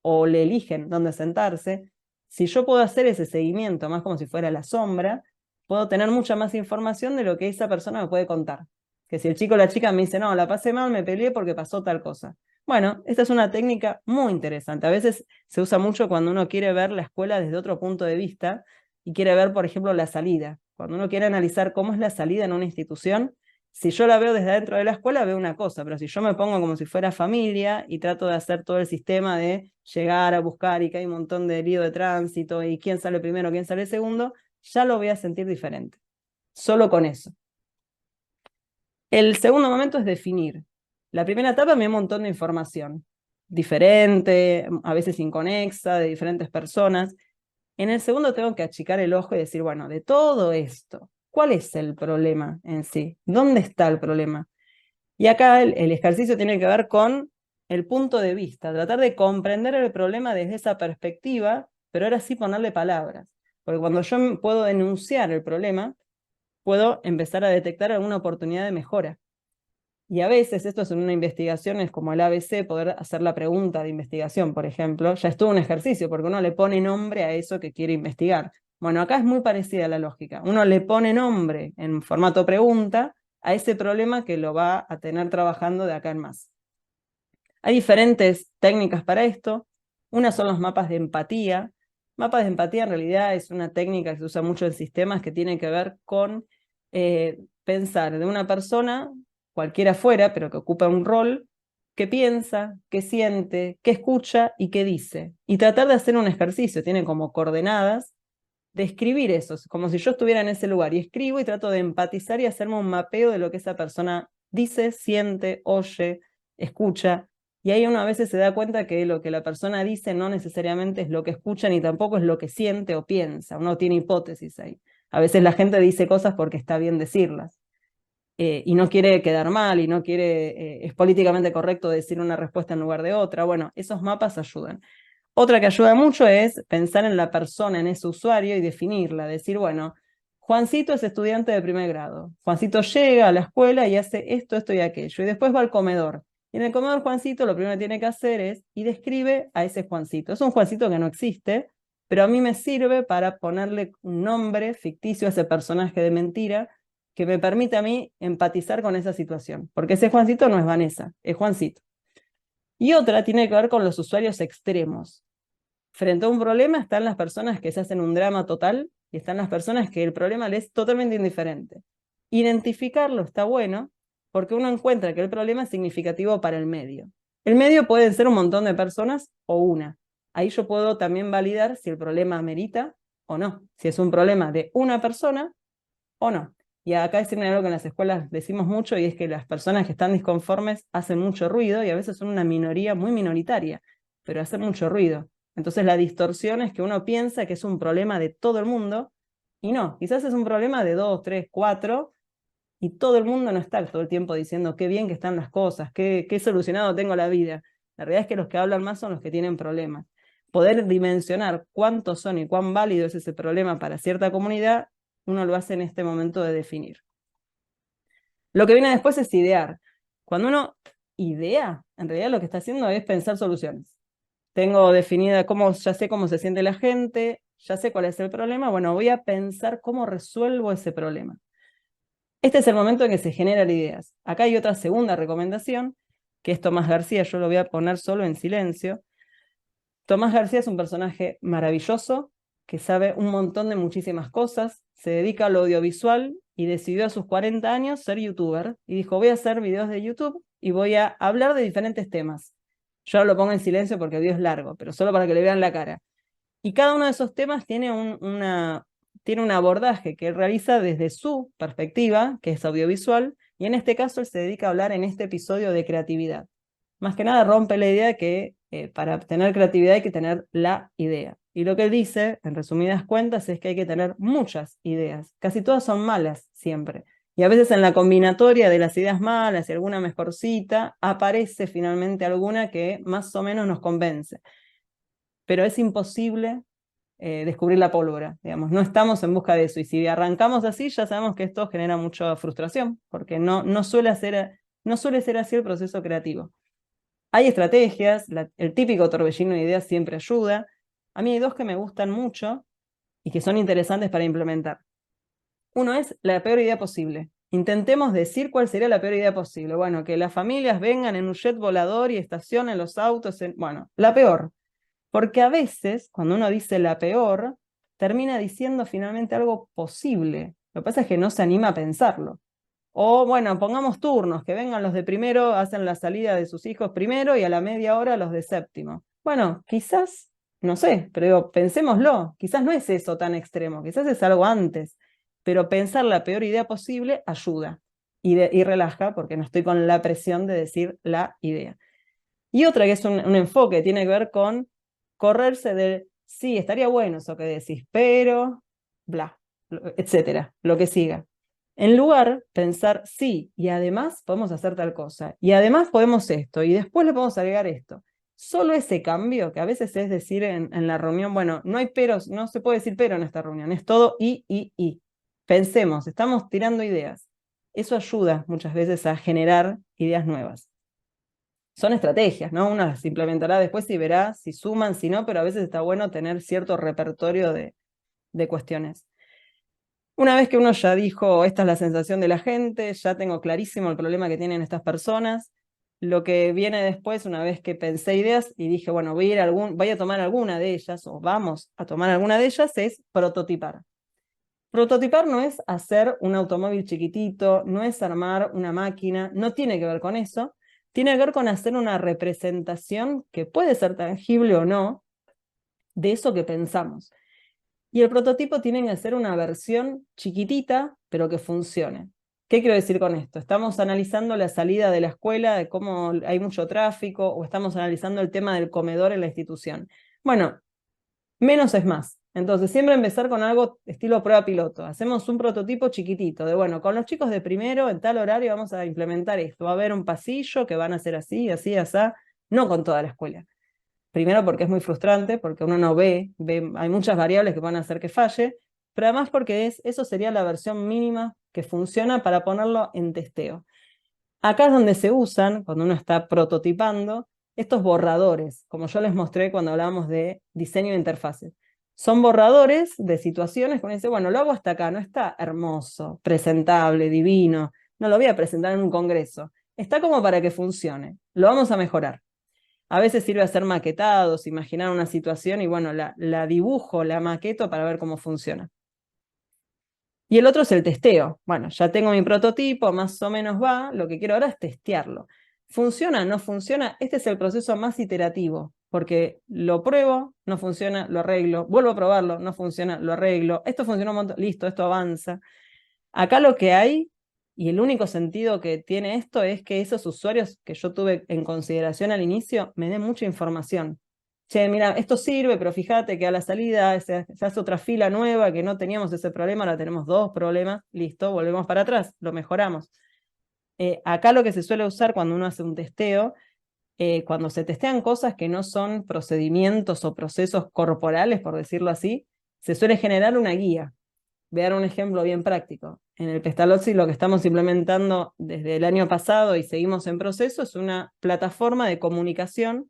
o le eligen dónde sentarse, si yo puedo hacer ese seguimiento, más como si fuera la sombra, puedo tener mucha más información de lo que esa persona me puede contar. Que si el chico o la chica me dice, no, la pasé mal, me peleé porque pasó tal cosa. Bueno, esta es una técnica muy interesante. A veces se usa mucho cuando uno quiere ver la escuela desde otro punto de vista y quiere ver, por ejemplo, la salida. Cuando uno quiere analizar cómo es la salida en una institución, si yo la veo desde dentro de la escuela, veo una cosa, pero si yo me pongo como si fuera familia y trato de hacer todo el sistema de llegar a buscar y que hay un montón de lío de tránsito y quién sale primero, quién sale segundo, ya lo voy a sentir diferente. Solo con eso. El segundo momento es definir. La primera etapa me da un montón de información, diferente, a veces inconexa, de diferentes personas. En el segundo tengo que achicar el ojo y decir, bueno, de todo esto, ¿cuál es el problema en sí? ¿Dónde está el problema? Y acá el ejercicio tiene que ver con el punto de vista, tratar de comprender el problema desde esa perspectiva, pero ahora sí ponerle palabras. Porque cuando yo puedo denunciar el problema, puedo empezar a detectar alguna oportunidad de mejora. Y a veces, esto es en una investigación, es como el ABC, poder hacer la pregunta de investigación, por ejemplo, ya es todo un ejercicio, porque uno le pone nombre a eso que quiere investigar. Bueno, acá es muy parecida la lógica. Uno le pone nombre en formato pregunta a ese problema que lo va a tener trabajando de acá en más. Hay diferentes técnicas para esto. Una son los mapas de empatía. Mapas de empatía en realidad es una técnica que se usa mucho en sistemas que tiene que ver con pensar de una persona, cualquiera fuera, pero que ocupa un rol, qué piensa, qué siente, qué escucha y qué dice. Y tratar de hacer un ejercicio, tiene como coordenadas, de escribir eso, como si yo estuviera en ese lugar y escribo y trato de empatizar y hacerme un mapeo de lo que esa persona dice, siente, oye, escucha. Y ahí uno a veces se da cuenta que lo que la persona dice no necesariamente es lo que escucha ni tampoco es lo que siente o piensa. Uno tiene hipótesis ahí. A veces la gente dice cosas porque está bien decirlas. Y no quiere quedar mal y no quiere, es políticamente correcto decir una respuesta en lugar de otra. Bueno, esos mapas ayudan. Otra que ayuda mucho es pensar en la persona, en ese usuario y definirla, decir, bueno, Juancito es estudiante de primer grado. Juancito llega a la escuela y hace esto, esto y aquello, y después va al comedor. Y en el comedor Juancito lo primero que tiene que hacer es, y describe a ese Juancito. Es un Juancito que no existe, pero a mí me sirve para ponerle un nombre ficticio a ese personaje de mentira que me permite a mí empatizar con esa situación. Porque ese Juancito no es Vanessa, es Juancito. Y otra tiene que ver con los usuarios extremos. Frente a un problema están las personas que se hacen un drama total y están las personas que el problema les es totalmente indiferente. Identificarlo está bueno porque uno encuentra que el problema es significativo para el medio. El medio pueden ser un montón de personas o una. Ahí yo puedo también validar si el problema amerita o no, si es un problema de una persona o no. Y acá es algo que en las escuelas decimos mucho, y es que las personas que están disconformes hacen mucho ruido, y a veces son una minoría muy minoritaria, pero hacen mucho ruido. Entonces la distorsión es que uno piensa que es un problema de todo el mundo, y no, quizás es un problema de 2, 3, 4, y todo el mundo no está todo el tiempo diciendo qué bien que están las cosas, qué solucionado tengo la vida. La realidad es que los que hablan más son los que tienen problemas. Poder dimensionar cuántos son y cuán válido es ese problema para cierta comunidad, uno lo hace en este momento de definir. Lo que viene después es idear. Cuando uno idea, en realidad lo que está haciendo es pensar soluciones. Tengo definida ya sé cómo se siente la gente, ya sé cuál es el problema, bueno, voy a pensar cómo resuelvo ese problema. Este es el momento en que se generan ideas. Acá hay otra segunda recomendación, que es Tomás García, yo lo voy a poner solo en silencio. Tomás García es un personaje maravilloso, que sabe un montón de muchísimas cosas, se dedica al audiovisual y decidió a sus 40 años ser youtuber, y dijo, voy a hacer videos de YouTube y voy a hablar de diferentes temas. Yo lo pongo en silencio porque el video es largo, pero solo para que le vean la cara. Y cada uno de esos temas tiene un abordaje que él realiza desde su perspectiva, que es audiovisual, y en este caso él se dedica a hablar en este episodio de creatividad. Más que nada rompe la idea que para tener creatividad hay que tener la idea. Y lo que él dice, en resumidas cuentas, es que hay que tener muchas ideas. Casi todas son malas siempre. Y a veces en la combinatoria de las ideas malas y alguna mejorcita, aparece finalmente alguna que más o menos nos convence. Pero es imposible descubrir la pólvora, digamos, no estamos en busca de eso, y si arrancamos así ya sabemos que esto genera mucha frustración, porque no suele ser así el proceso creativo. Hay estrategias, el típico torbellino de ideas siempre ayuda. A mí hay dos que me gustan mucho y que son interesantes para implementar. Uno es la peor idea posible. Intentemos decir cuál sería la peor idea posible. Bueno, que las familias vengan en un jet volador y estacionen los autos bueno, la peor. Porque a veces, cuando uno dice la peor, termina diciendo finalmente algo posible. Lo que pasa es que no se anima a pensarlo. O bueno, pongamos turnos, que vengan los de primero, hacen la salida de sus hijos primero y a la media hora los de séptimo. Bueno, quizás, no sé, pero digo, pensémoslo, quizás no es eso tan extremo, quizás es algo antes, pero pensar la peor idea posible ayuda y relaja, porque no estoy con la presión de decir la idea. Y otra que es un enfoque, tiene que ver con correrse del, sí, estaría bueno eso que decís, pero, bla, etcétera, lo que siga. En lugar, pensar, sí, y además podemos hacer tal cosa, y además podemos esto, y después le podemos agregar esto. Solo ese cambio, que a veces es decir en la reunión, bueno, no hay peros, no se puede decir pero en esta reunión, es todo y. Pensemos, estamos tirando ideas. Eso ayuda muchas veces a generar ideas nuevas. Son estrategias, ¿no? Uno las implementará después y verá si suman, si no, pero a veces está bueno tener cierto repertorio de cuestiones. Una vez que uno ya dijo, esta es la sensación de la gente, ya tengo clarísimo el problema que tienen estas personas, lo que viene después, una vez que pensé ideas y dije, bueno, voy a tomar alguna de ellas, o vamos a tomar alguna de ellas, es prototipar. Prototipar no es hacer un automóvil chiquitito, no es armar una máquina, no tiene que ver con eso, tiene que ver con hacer una representación que puede ser tangible o no de eso que pensamos. Y el prototipo tiene que ser una versión chiquitita, pero que funcione. ¿Qué quiero decir con esto? Estamos analizando la salida de la escuela, de cómo hay mucho tráfico, o estamos analizando el tema del comedor en la institución. Bueno, menos es más. Entonces, siempre empezar con algo estilo prueba piloto. Hacemos un prototipo chiquitito de, bueno, con los chicos de primero, en tal horario vamos a implementar esto. Va a haber un pasillo que van a hacer así, así, así, no con toda la escuela. Primero porque es muy frustrante, porque uno no ve, hay muchas variables que van a hacer que falle, pero además porque eso sería la versión mínima que funciona para ponerlo en testeo. Acá es donde se usan, cuando uno está prototipando, estos borradores, como yo les mostré cuando hablábamos de diseño de interfaces. Son borradores de situaciones que uno dice, bueno, lo hago hasta acá, no está hermoso, presentable, divino, no lo voy a presentar en un congreso. Está como para que funcione, lo vamos a mejorar. A veces sirve hacer maquetados, imaginar una situación y bueno, la dibujo, la maqueto para ver cómo funciona. Y el otro es el testeo. Bueno, ya tengo mi prototipo, más o menos va, lo que quiero ahora es testearlo. ¿Funciona? ¿No funciona? Este es el proceso más iterativo, porque lo pruebo, no funciona, lo arreglo, vuelvo a probarlo, no funciona, lo arreglo, esto funcionó un montón, listo, esto avanza. Acá lo que hay, y el único sentido que tiene esto, es que esos usuarios que yo tuve en consideración al inicio me den mucha información. Che, mira, esto sirve, pero fíjate que a la salida se hace otra fila nueva, que no teníamos ese problema, ahora tenemos 2 problemas, listo, volvemos para atrás, lo mejoramos. Acá lo que se suele usar cuando uno hace un testeo, cuando se testean cosas que no son procedimientos o procesos corporales, por decirlo así, se suele generar una guía. Voy a dar un ejemplo bien práctico. En el Pestalozzi lo que estamos implementando desde el año pasado y seguimos en proceso es una plataforma de comunicación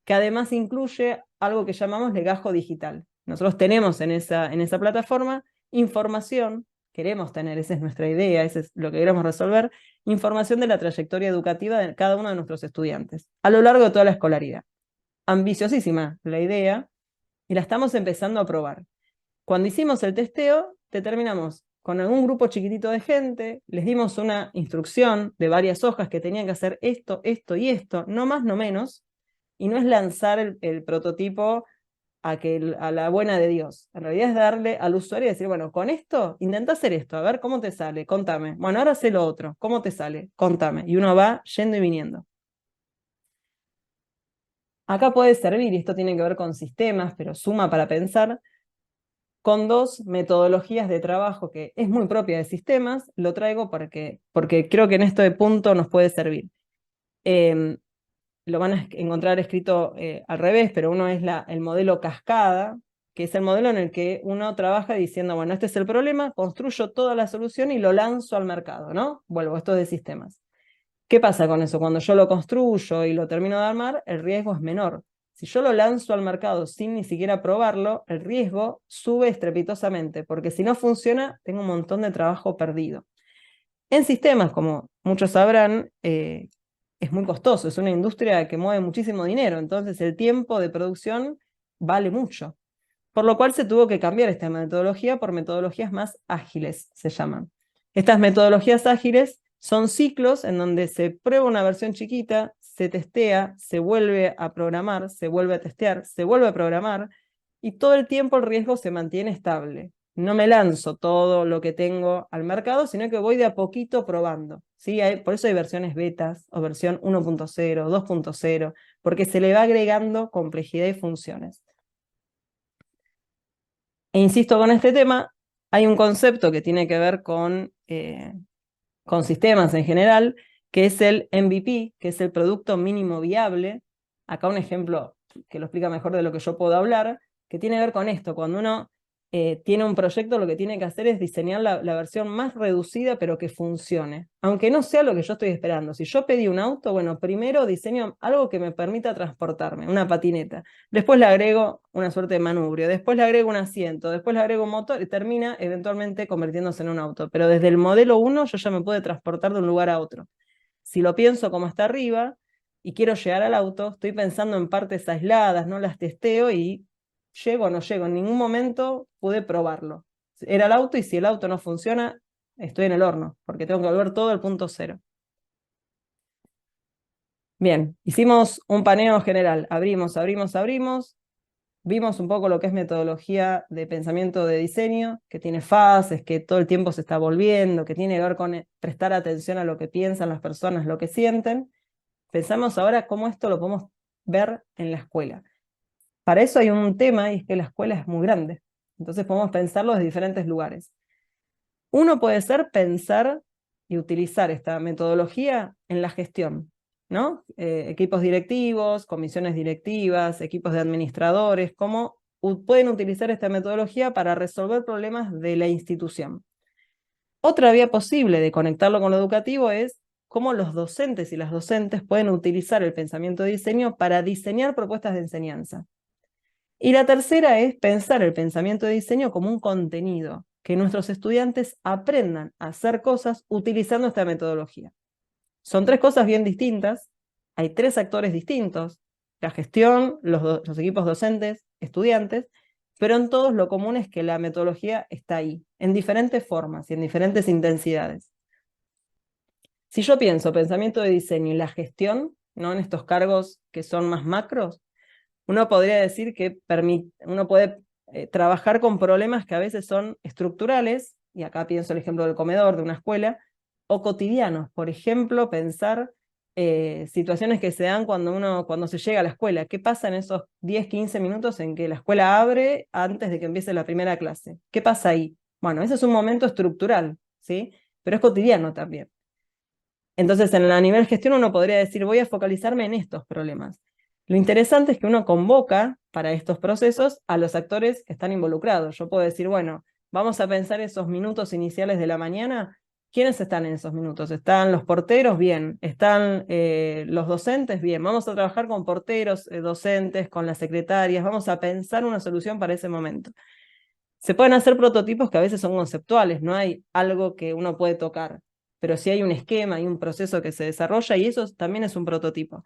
que además incluye algo que llamamos legajo digital. Nosotros tenemos en esa plataforma información, queremos tener, esa es nuestra idea, eso es lo que queremos resolver, información de la trayectoria educativa de cada uno de nuestros estudiantes, a lo largo de toda la escolaridad. Ambiciosísima la idea, y la estamos empezando a probar. Cuando hicimos el testeo, determinamos con algún grupo chiquitito de gente, les dimos una instrucción de varias hojas que tenían que hacer esto, esto y esto, no más, no menos, y no es lanzar el prototipo a la buena de Dios. En realidad es darle al usuario y decir, bueno, con esto, intenta hacer esto, a ver cómo te sale, contame. Bueno, ahora haz lo otro, ¿cómo te sale? Contame. Y uno va yendo y viniendo. Acá puede servir, y esto tiene que ver con sistemas, pero suma para pensar, con 2 metodologías de trabajo que es muy propia de sistemas, lo traigo porque creo que en este punto nos puede servir. Lo van a encontrar escrito al revés, pero uno es el modelo cascada, que es el modelo en el que uno trabaja diciendo, bueno, este es el problema, construyo toda la solución y lo lanzo al mercado, ¿no? Vuelvo, esto de sistemas. ¿Qué pasa con eso? Cuando yo lo construyo y lo termino de armar, el riesgo es menor. Si yo lo lanzo al mercado sin ni siquiera probarlo, el riesgo sube estrepitosamente, porque si no funciona, tengo un montón de trabajo perdido. En sistemas, como muchos sabrán, es muy costoso, es una industria que mueve muchísimo dinero, entonces el tiempo de producción vale mucho. Por lo cual se tuvo que cambiar esta metodología por metodologías más ágiles, se llaman. Estas metodologías ágiles son ciclos en donde se prueba una versión chiquita, se testea, se vuelve a programar, se vuelve a testear, se vuelve a programar, y todo el tiempo el riesgo se mantiene estable. No me lanzo todo lo que tengo al mercado, sino que voy de a poquito probando. ¿Sí? Por eso hay versiones betas o versión 1.0, 2.0, porque se le va agregando complejidad y funciones. E insisto con este tema, hay un concepto que tiene que ver con sistemas en general, que es el MVP, que es el producto mínimo viable. Acá un ejemplo que lo explica mejor de lo que yo puedo hablar, que tiene que ver con esto. Cuando uno tiene un proyecto, lo que tiene que hacer es diseñar la versión más reducida, pero que funcione. Aunque no sea lo que yo estoy esperando. Si yo pedí un auto, bueno, primero diseño algo que me permita transportarme, una patineta. Después le agrego una suerte de manubrio, después le agrego un asiento, después le agrego un motor y termina eventualmente convirtiéndose en un auto. Pero desde el modelo 1 yo ya me puedo transportar de un lugar a otro. Si lo pienso como está arriba y quiero llegar al auto, estoy pensando en partes aisladas, no las testeo y llego o no llego. En ningún momento pude probarlo. Era el auto y si el auto no funciona, estoy en el horno, porque tengo que volver todo al punto cero. Bien, hicimos un paneo general. Abrimos. Vimos un poco lo que es metodología de pensamiento de diseño, que tiene fases, que todo el tiempo se está volviendo, que tiene que ver con prestar atención a lo que piensan las personas, lo que sienten. Pensamos ahora cómo esto lo podemos ver en la escuela. Para eso hay un tema, y es que la escuela es muy grande. Entonces podemos pensarlo desde diferentes lugares. Uno puede ser pensar y utilizar esta metodología en la gestión, ¿no? Equipos directivos, comisiones directivas, equipos de administradores, cómo pueden utilizar esta metodología para resolver problemas de la institución. Otra vía posible de conectarlo con lo educativo es cómo los docentes y las docentes pueden utilizar el pensamiento de diseño para diseñar propuestas de enseñanza. Y la tercera es pensar el pensamiento de diseño como un contenido, que nuestros estudiantes aprendan a hacer cosas utilizando esta metodología. Son 3 cosas bien distintas, hay 3 actores distintos, la gestión, los equipos docentes, estudiantes, pero en todos lo común es que la metodología está ahí, en diferentes formas y en diferentes intensidades. Si yo pienso pensamiento de diseño y la gestión, ¿no? En estos cargos que son más macros, uno podría decir que uno puede trabajar con problemas que a veces son estructurales, y acá pienso el ejemplo del comedor, de una escuela, o cotidianos. Por ejemplo, pensar situaciones que se dan cuando se llega a la escuela. ¿Qué pasa en esos 10, 15 minutos en que la escuela abre antes de que empiece la primera clase? ¿Qué pasa ahí? Bueno, ese es un momento estructural, ¿sí? Pero es cotidiano también. Entonces, en el nivel gestión uno podría decir, voy a focalizarme en estos problemas. Lo interesante es que uno convoca para estos procesos a los actores que están involucrados. Yo puedo decir, bueno, vamos a pensar esos minutos iniciales de la mañana. ¿Quiénes están en esos minutos? ¿Están los porteros? Bien. ¿Están los docentes? Bien. Vamos a trabajar con porteros, docentes, con las secretarias. Vamos a pensar una solución para ese momento. Se pueden hacer prototipos que a veces son conceptuales, no hay algo que uno puede tocar, pero sí hay un esquema y un proceso que se desarrolla y eso también es un prototipo.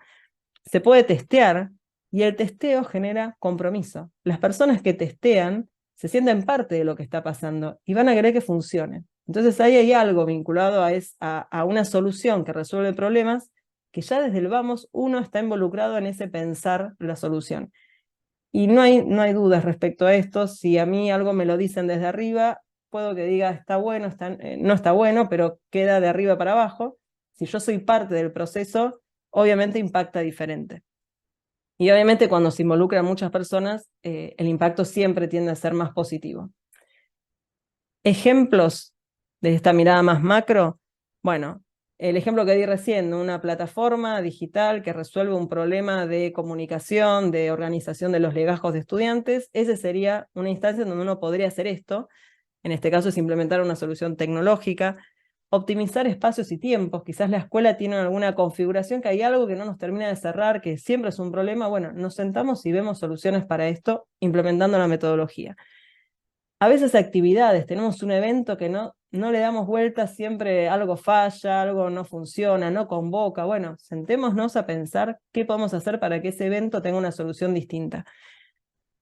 Se puede testear y el testeo genera compromiso. Las personas que testean se sienten parte de lo que está pasando y van a querer que funcione. Entonces ahí hay algo vinculado a una solución que resuelve problemas que ya desde el vamos uno está involucrado en ese pensar la solución. Y no hay dudas respecto a esto. Si a mí algo me lo dicen desde arriba, puedo que diga está bueno, no está bueno, pero queda de arriba para abajo. Si yo soy parte del proceso, obviamente impacta diferente. Y obviamente cuando se involucran muchas personas, el impacto siempre tiende a ser más positivo. Ejemplos de esta mirada más macro, bueno, el ejemplo que di recién, una plataforma digital que resuelve un problema de comunicación, de organización de los legajos de estudiantes, ese sería una instancia en donde uno podría hacer esto. En este caso es implementar una solución tecnológica, optimizar espacios y tiempos. Quizás la escuela tiene alguna configuración que hay algo que no nos termina de cerrar, que siempre es un problema. Bueno, nos sentamos y vemos soluciones para esto implementando la metodología. A veces actividades, tenemos un evento que no le damos vuelta, siempre algo falla, algo no funciona, no convoca. Bueno, sentémonos a pensar qué podemos hacer para que ese evento tenga una solución distinta.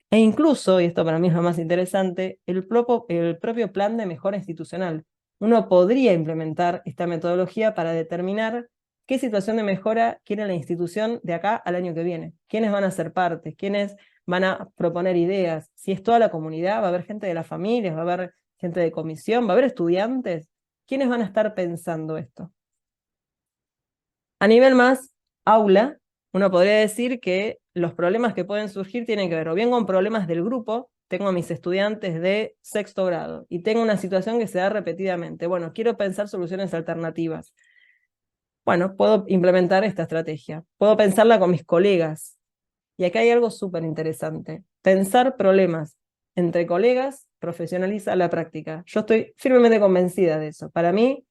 E incluso, y esto para mí es lo más interesante, el propio plan de mejora institucional. Uno podría implementar esta metodología para determinar qué situación de mejora quiere la institución de acá al año que viene. ¿Quiénes van a ser parte? ¿Quiénes van a proponer ideas? Si es toda la comunidad, va a haber gente de las familias, va a haber gente de comisión, va a haber estudiantes. ¿Quiénes van a estar pensando esto? A nivel más aula, uno podría decir que los problemas que pueden surgir tienen que ver o bien con problemas del grupo. Tengo a mis estudiantes de sexto grado y tengo una situación que se da repetidamente. Bueno, quiero pensar soluciones alternativas. Bueno, puedo implementar esta estrategia. Puedo pensarla con mis colegas. Y acá hay algo súper interesante. Pensar problemas entre colegas profesionaliza la práctica. Yo estoy firmemente convencida de eso. Para mí,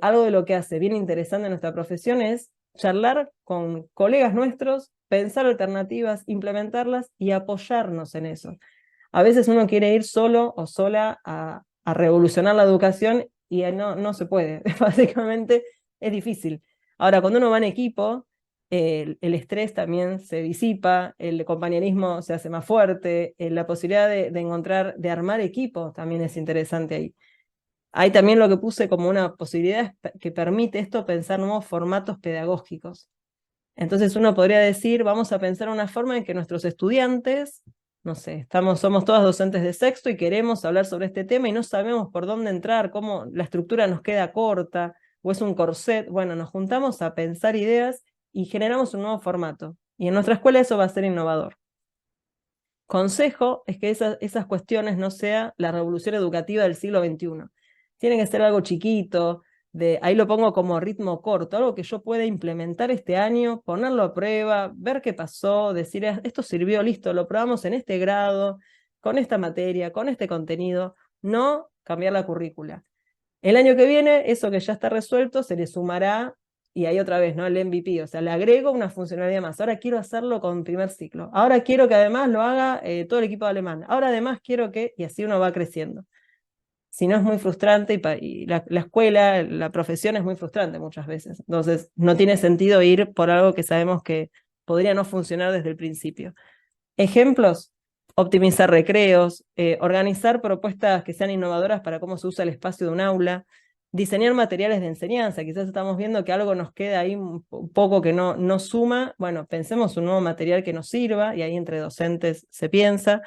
algo de lo que hace bien interesante en nuestra profesión es charlar con colegas nuestros, pensar alternativas, implementarlas y apoyarnos en eso. A veces uno quiere ir solo o sola a revolucionar la educación y no se puede. Básicamente es difícil. Ahora, cuando uno va en equipo, el estrés también se disipa, el compañerismo se hace más fuerte, la posibilidad de armar equipos también es interesante ahí. Hay también lo que puse como una posibilidad que permite esto, pensar nuevos formatos pedagógicos. Entonces uno podría decir, vamos a pensar una forma en que nuestros estudiantes, no sé, somos todas docentes de sexto y queremos hablar sobre este tema y no sabemos por dónde entrar, cómo la estructura nos queda corta, o es un corset. Bueno, nos juntamos a pensar ideas y generamos un nuevo formato. Y en nuestra escuela eso va a ser innovador. Consejo es que esas cuestiones no sea la revolución educativa del siglo XXI. Tiene que ser algo chiquito, ahí lo pongo como ritmo corto, algo que yo pueda implementar este año, ponerlo a prueba, ver qué pasó, decir, esto sirvió, listo, lo probamos en este grado, con esta materia, con este contenido, no cambiar la currícula. El año que viene, eso que ya está resuelto, se le sumará, y ahí otra vez, ¿no? El MVP, o sea, le agrego una funcionalidad más. Ahora quiero hacerlo con primer ciclo. Ahora quiero que además lo haga todo el equipo alemán. Ahora además quiero que, y así uno va creciendo. Si no es muy frustrante, y la escuela, la profesión es muy frustrante muchas veces. Entonces, no tiene sentido ir por algo que sabemos que podría no funcionar desde el principio. Ejemplos: optimizar recreos, organizar propuestas que sean innovadoras para cómo se usa el espacio de un aula, Diseñar materiales de enseñanza, quizás estamos viendo que algo nos queda ahí un poco que no suma, bueno, pensemos un nuevo material que nos sirva, y ahí entre docentes se piensa,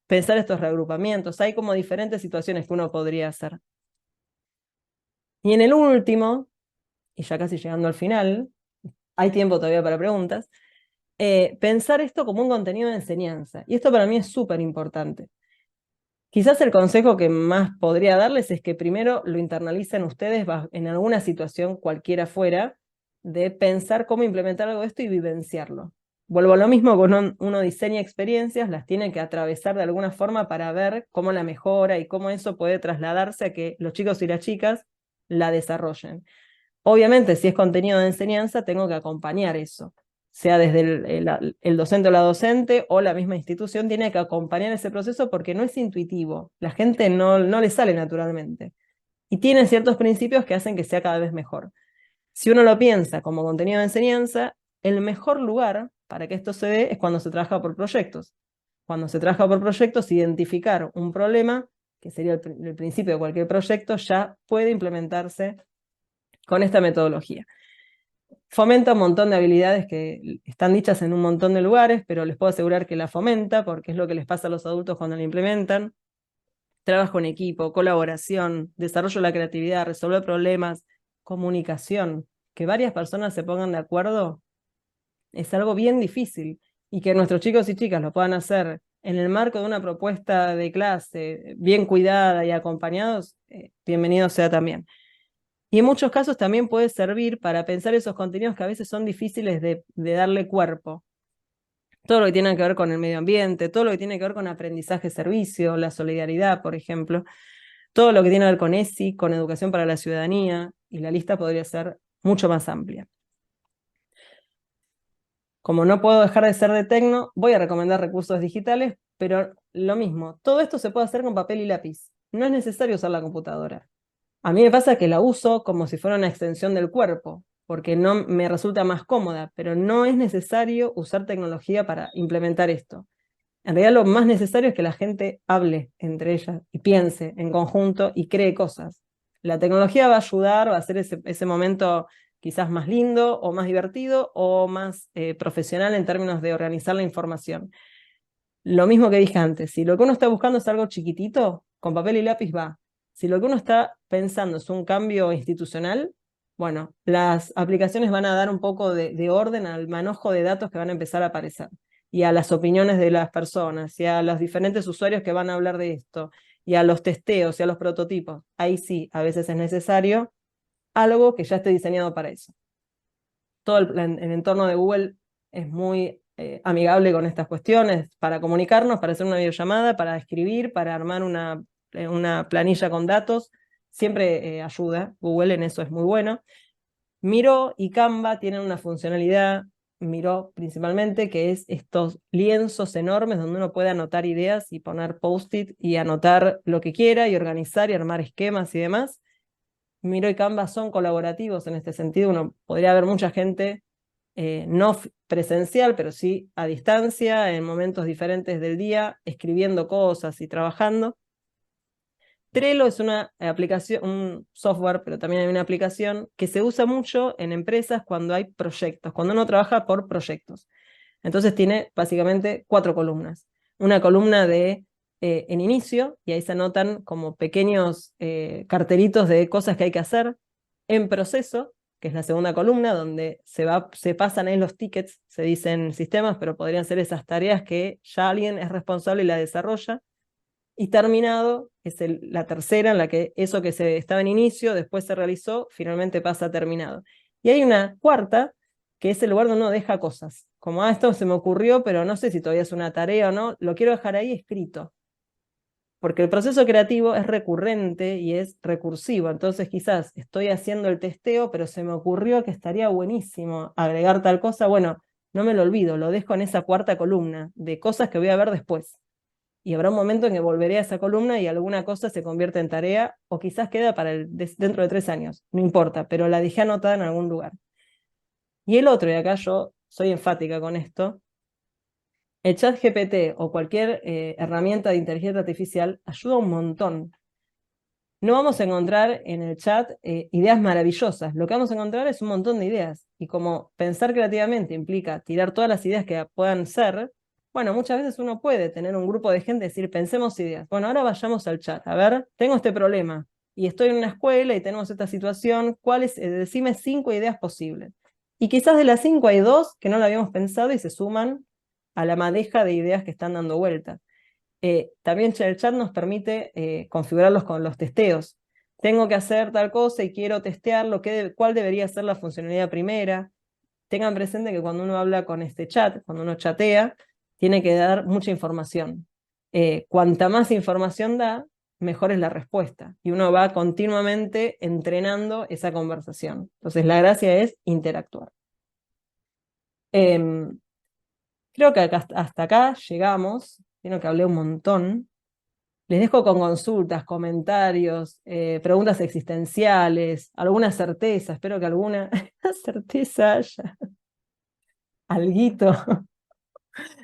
pensar estos reagrupamientos, hay como diferentes situaciones que uno podría hacer. Y en el último, y ya casi llegando al final, hay tiempo todavía para preguntas, pensar esto como un contenido de enseñanza, y esto para mí es súper importante. Quizás el consejo que más podría darles es que primero lo internalicen ustedes en alguna situación cualquiera fuera, de pensar cómo implementar algo de esto y vivenciarlo. Vuelvo a lo mismo, cuando uno diseña experiencias, las tiene que atravesar de alguna forma para ver cómo la mejora y cómo eso puede trasladarse a que los chicos y las chicas la desarrollen. Obviamente, si es contenido de enseñanza, tengo que acompañar eso, sea desde el docente o la docente o la misma institución tiene que acompañar ese proceso porque no es intuitivo, la gente no le sale naturalmente y tiene ciertos principios que hacen que sea cada vez mejor. Si uno lo piensa como contenido de enseñanza, el mejor lugar para que esto se dé es cuando se trabaja por proyectos. Cuando se trabaja por proyectos, identificar un problema, que sería el principio de cualquier proyecto, ya puede implementarse con esta metodología. Fomenta un montón de habilidades que están dichas en un montón de lugares, pero les puedo asegurar que la fomenta, porque es lo que les pasa a los adultos cuando la implementan. Trabajo en equipo, colaboración, desarrollo de la creatividad, resolver problemas, comunicación. Que varias personas se pongan de acuerdo es algo bien difícil, y que nuestros chicos y chicas lo puedan hacer en el marco de una propuesta de clase bien cuidada y acompañados, bienvenido sea también. Y en muchos casos también puede servir para pensar esos contenidos que a veces son difíciles de darle cuerpo. Todo lo que tiene que ver con el medio ambiente, todo lo que tiene que ver con aprendizaje-servicio, la solidaridad, por ejemplo, todo lo que tiene que ver con ESI, con educación para la ciudadanía, y la lista podría ser mucho más amplia. Como no puedo dejar de ser de tecno, voy a recomendar recursos digitales, pero lo mismo, todo esto se puede hacer con papel y lápiz. No es necesario usar la computadora. A mí me pasa que la uso como si fuera una extensión del cuerpo, porque no me resulta más cómoda, pero no es necesario usar tecnología para implementar esto. En realidad lo más necesario es que la gente hable entre ellas y piense en conjunto y cree cosas. La tecnología va a ayudar, va a hacer ese momento quizás más lindo o más divertido o más profesional en términos de organizar la información. Lo mismo que dije antes, si lo que uno está buscando es algo chiquitito, con papel y lápiz va. Si lo que uno está pensando es un cambio institucional, bueno, las aplicaciones van a dar un poco de orden al manejo de datos que van a empezar a aparecer, y a las opiniones de las personas, y a los diferentes usuarios que van a hablar de esto, y a los testeos, y a los prototipos. Ahí sí, a veces es necesario algo que ya esté diseñado para eso. Todo el entorno de Google es muy amigable con estas cuestiones, para comunicarnos, para hacer una videollamada, para escribir, para armar una planilla con datos, siempre ayuda. Google en eso es muy bueno. Miro y Canva tienen una funcionalidad, Miro principalmente, que es estos lienzos enormes donde uno puede anotar ideas y poner post-it y anotar lo que quiera y organizar y armar esquemas y demás. Miro y Canva son colaborativos en este sentido. Uno podría ver mucha gente no presencial, pero sí a distancia, en momentos diferentes del día, escribiendo cosas y trabajando. Trello es una aplicación, un software, pero también hay una aplicación que se usa mucho en empresas cuando hay proyectos, cuando uno trabaja por proyectos. Entonces tiene básicamente 4 columnas. Una columna en inicio, y ahí se anotan como pequeños cartelitos de cosas que hay que hacer. En proceso, que es la segunda columna, donde se pasan ahí los tickets, se dicen sistemas, pero podrían ser esas tareas que ya alguien es responsable y la desarrolla. Y terminado es la tercera, en la que eso que estaba en inicio, después se realizó, finalmente pasa a terminado. Y hay una cuarta, que es el lugar donde uno deja cosas. Como, esto se me ocurrió, pero no sé si todavía es una tarea o no, lo quiero dejar ahí escrito. Porque el proceso creativo es recurrente y es recursivo. Entonces quizás estoy haciendo el testeo, pero se me ocurrió que estaría buenísimo agregar tal cosa. Bueno, no me lo olvido, lo dejo en esa cuarta columna de cosas que voy a ver después. Y habrá un momento en que volveré a esa columna y alguna cosa se convierte en tarea, o quizás queda para dentro de 3 años, no importa, pero la dejé anotada en algún lugar. Y el otro, y acá yo soy enfática con esto, el ChatGPT o cualquier herramienta de inteligencia artificial ayuda un montón. no vamos a encontrar en el chat ideas maravillosas. Lo que vamos a encontrar es un montón de ideas. Y como pensar creativamente implica tirar todas las ideas que puedan ser, bueno, muchas veces uno puede tener un grupo de gente y decir, pensemos ideas. Bueno, ahora vayamos al chat. A ver, tengo este problema y estoy en una escuela y tenemos esta situación. Decime 5 ideas posibles. Y quizás de las 5 hay 2 que no lo habíamos pensado y se suman a la madeja de ideas que están dando vuelta. También el chat nos permite configurarlos con los testeos. Tengo que hacer tal cosa y quiero testearlo, cuál debería ser la funcionalidad primera. Tengan presente que cuando uno habla con este chat, cuando uno chatea, tiene que dar mucha información. Cuanta más información da, mejor es la respuesta. Y uno va continuamente entrenando esa conversación. Entonces la gracia es interactuar. Creo que hasta acá llegamos. Creo que hablé un montón. Les dejo con consultas, comentarios, preguntas existenciales, alguna certeza. Espero que alguna certeza haya. Alguito.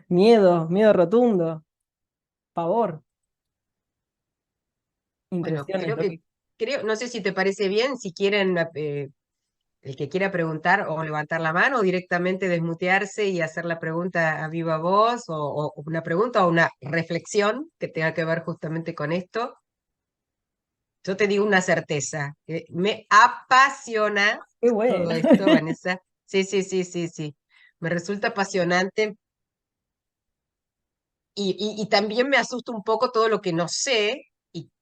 Miedo rotundo. Pavor. Bueno, Impresiones. no sé si te parece bien, si quieren, el que quiera preguntar o levantar la mano o directamente desmutearse y hacer la pregunta a viva voz o una pregunta o una reflexión que tenga que ver justamente con esto. Yo te digo una certeza, me apasiona Qué todo bueno. esto, Vanessa. Sí, sí, sí, sí, sí. Me resulta apasionante y también me asusta un poco todo lo que no sé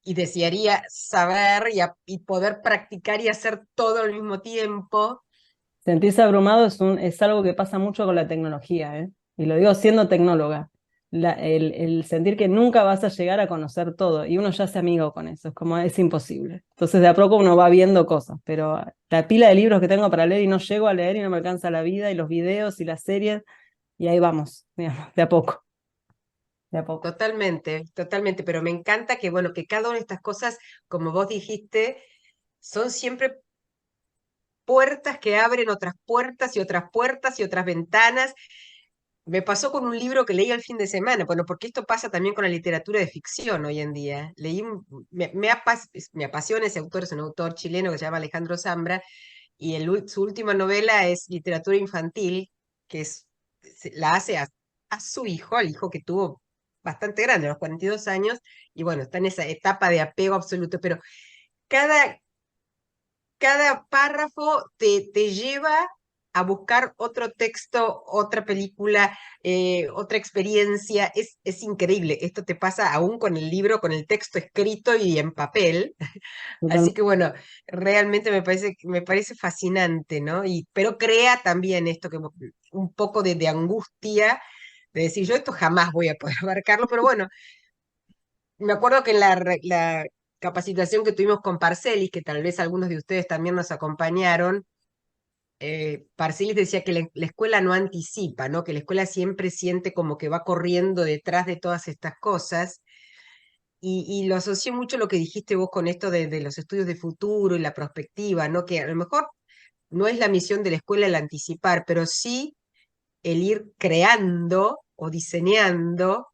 y desearía saber y poder practicar y hacer todo al mismo tiempo. Sentirse abrumado es algo que pasa mucho con la tecnología, ¿eh? Y lo digo siendo tecnóloga. El sentir que nunca vas a llegar a conocer todo y uno ya se amigo con eso, es como es imposible. Entonces de a poco uno va viendo cosas, pero la pila de libros que tengo para leer y no llego a leer y no me alcanza la vida y los videos y las series y ahí vamos, digamos, de a poco, de a poco. Totalmente, totalmente, pero me encanta que, bueno, que cada una de estas cosas, como vos dijiste, son siempre puertas que abren otras puertas y otras puertas y otras ventanas. Me pasó con un libro que leí el fin de semana, bueno, porque esto pasa también con la literatura de ficción hoy en día. Me apasiona ese autor, es un autor chileno que se llama Alejandro Zambra, y su última novela es literatura infantil, que la hace a su hijo, al hijo que tuvo bastante grande, a los 42 años, y bueno, está en esa etapa de apego absoluto, pero cada, cada párrafo te lleva a buscar otro texto, otra película, otra experiencia. Es increíble. Esto te pasa aún con el libro, con el texto escrito y en papel. Así que bueno, realmente me parece fascinante, ¿no? Pero crea también esto que un poco de angustia, de decir, yo esto jamás voy a poder abarcarlo, pero bueno, me acuerdo que en la capacitación que tuvimos con Parcelis, que tal vez algunos de ustedes también nos acompañaron, Parcelis decía que la escuela no anticipa, ¿no? Que la escuela siempre siente como que va corriendo detrás de todas estas cosas. Y lo asocié mucho a lo que dijiste vos con esto de los estudios de futuro y la perspectiva, ¿no? Que a lo mejor no es la misión de la escuela el anticipar, pero sí el ir creando o diseñando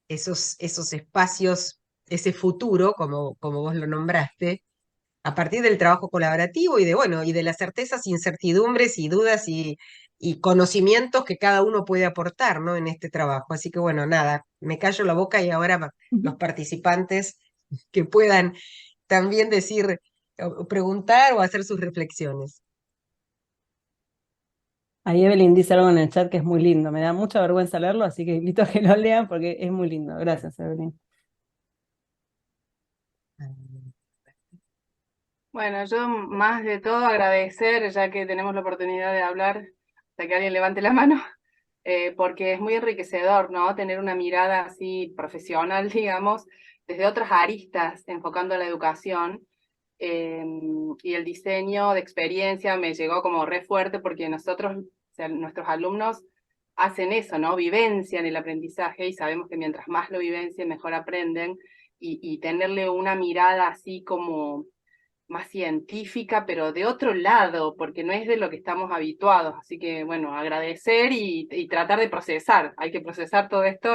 esos espacios, ese futuro, como vos lo nombraste, a partir del trabajo colaborativo y bueno, y de las certezas, incertidumbres y dudas y conocimientos que cada uno puede aportar, ¿no? En este trabajo. Así que bueno, nada, me callo la boca y ahora los participantes que puedan también decir, o preguntar o hacer sus reflexiones. Ahí Evelyn dice algo en el chat que es muy lindo. Me da mucha vergüenza leerlo, así que invito a que lo lean porque es muy lindo. Gracias, Evelyn. Bueno, yo más de todo agradecer, ya que tenemos la oportunidad de hablar, hasta que alguien levante la mano, porque es muy enriquecedor, ¿no? Tener una mirada así profesional, digamos, desde otras aristas, enfocando la educación. Y el diseño de experiencia me llegó como re fuerte porque nosotros, o sea, nuestros alumnos hacen eso, ¿no? Vivencian el aprendizaje y sabemos que mientras más lo vivencien, mejor aprenden y tenerle una mirada así como más científica, pero de otro lado, porque no es de lo que estamos habituados. Así que, bueno, agradecer y tratar de procesar. Hay que procesar todo esto,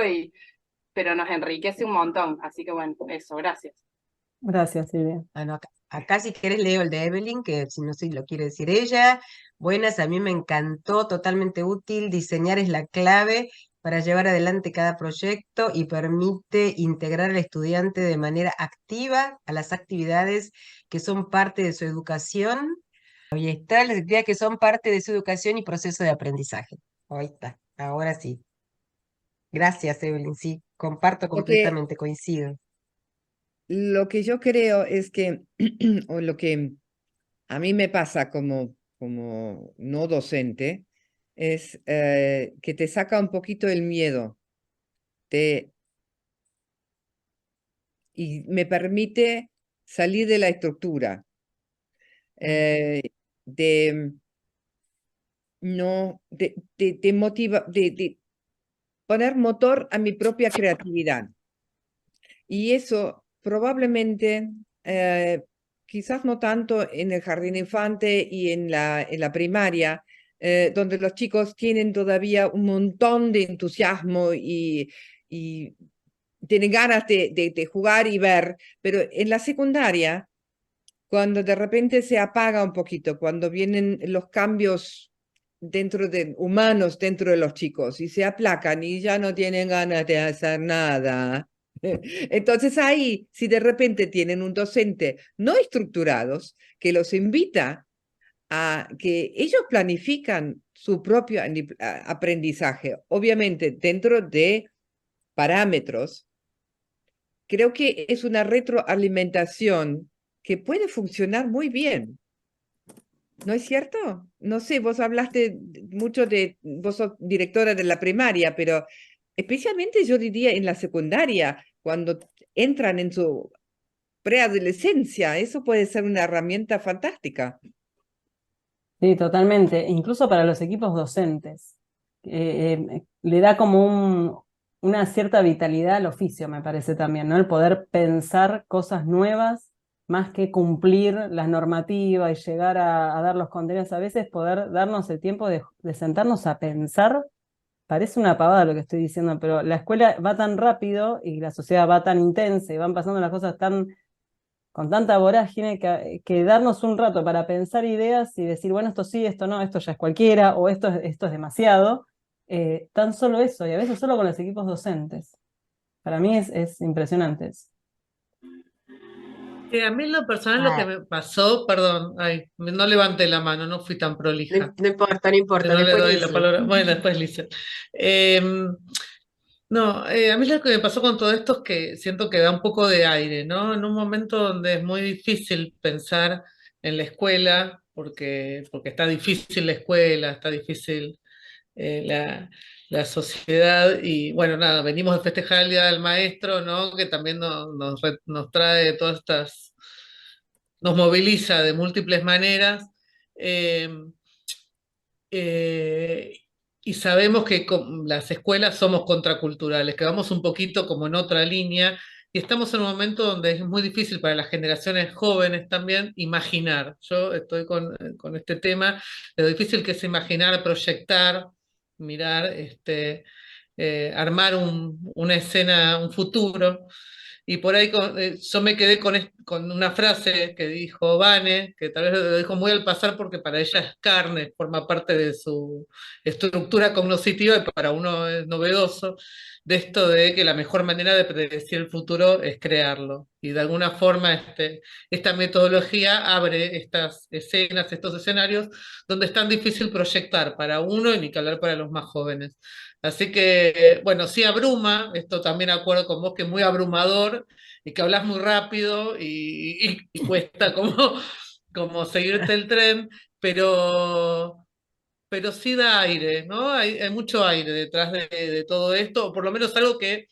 pero nos enriquece un montón. Así que, bueno, eso, gracias. Gracias, Silvia. Bueno, acá si querés leo el de Evelyn, que si no sé si lo quiere decir ella. Buenas, a mí me encantó, totalmente útil. Diseñar es la clave para llevar adelante cada proyecto y permite integrar al estudiante de manera activa a las actividades que son parte de su educación. Ahí está, las actividades que son parte de su educación y proceso de aprendizaje. Ahí está, ahora sí. Gracias, Evelyn, sí, comparto Porque completamente, coincido. lo que yo creo es que, o lo que a mí me pasa como no docente, es que te saca un poquito el miedo te, y me permite salir de la estructura, eh, de no, de motiva, de poner motor a mi propia creatividad. Y eso probablemente, quizás no tanto en el jardín infante y en la primaria, donde los chicos tienen todavía un montón de entusiasmo y tienen ganas de jugar y ver, pero en la secundaria, cuando de repente se apaga un poquito, cuando vienen los cambios dentro de humanos dentro de los chicos y se aplacan y ya no tienen ganas de hacer nada. Entonces ahí, si de repente tienen un docente no estructurados que los invita a que ellos planifican su propio aprendizaje, obviamente dentro de parámetros, creo que es una retroalimentación que puede funcionar muy bien. ¿No es cierto? No sé, vos hablaste mucho vos sos directora de la primaria, pero especialmente yo diría en la secundaria, cuando entran en su preadolescencia, eso puede ser una herramienta fantástica. Sí, totalmente. Incluso para los equipos docentes. Le da como una cierta vitalidad al oficio, me parece también, ¿no? El poder pensar cosas nuevas, más que cumplir las normativas y llegar a dar los contenidos. A veces poder darnos el tiempo de sentarnos a pensar. Parece una pavada lo que estoy diciendo, pero la escuela va tan rápido y la sociedad va tan intensa y van pasando las cosas con tanta vorágine que darnos un rato para pensar ideas y decir, bueno, esto sí, esto no, esto ya es cualquiera, o esto es demasiado, tan solo eso, y a veces solo con los equipos docentes. Para mí es impresionante eso. A mí en lo personal lo que Ah, me pasó, perdón, ay, no levanté la mano, no fui tan prolija, no importa, no que importa, no le después doy la Lizzy. palabra. Bueno, después Lisa. No, a mí lo que me pasó con todo esto es que siento que da un poco de aire, ¿no? En un momento donde es muy difícil pensar en la escuela, porque está difícil la escuela, está difícil la sociedad, y bueno, nada, venimos de festejar el Día del Maestro, ¿no? Que también nos trae todas estas, nos moviliza de múltiples maneras. eh, eh, y sabemos que con las escuelas somos contraculturales, que vamos un poquito como en otra línea, y estamos en un momento donde es muy difícil para las generaciones jóvenes también imaginar. Yo estoy con este tema de lo difícil que es imaginar, proyectar, mirar, armar una escena, un futuro. Y por ahí yo me quedé con una frase que dijo Vane, que tal vez lo dijo muy al pasar porque para ella es carne, forma parte de su estructura cognitiva y para uno es novedoso, de esto de que la mejor manera de predecir el futuro es crearlo. Y de alguna forma esta metodología abre estas escenas, estos escenarios donde es tan difícil proyectar para uno y ni que hablar para los más jóvenes. Así que, bueno, sí abruma, esto también acuerdo con vos que es muy abrumador y que hablas muy rápido y cuesta como seguirte el tren, pero, pero sí da aire, ¿no? Hay mucho aire detrás de todo esto, o por lo menos algo que,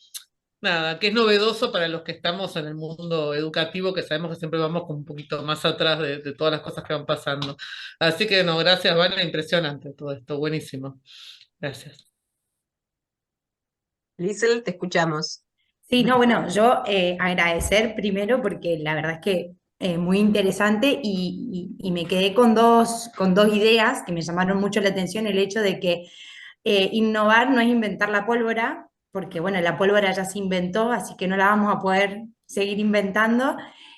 nada, que es novedoso para los que estamos en el mundo educativo, que sabemos que siempre vamos como un poquito más atrás de todas las cosas que van pasando. Así que, no, gracias, Vane, impresionante todo esto, buenísimo. Gracias. Liesl, te escuchamos. Sí, no, bueno, yo agradecer primero porque la verdad es que muy interesante y me quedé con dos ideas que me llamaron mucho la atención, el hecho de que innovar no es inventar la pólvora, porque bueno, la pólvora ya se inventó, así que no la vamos a poder seguir inventando.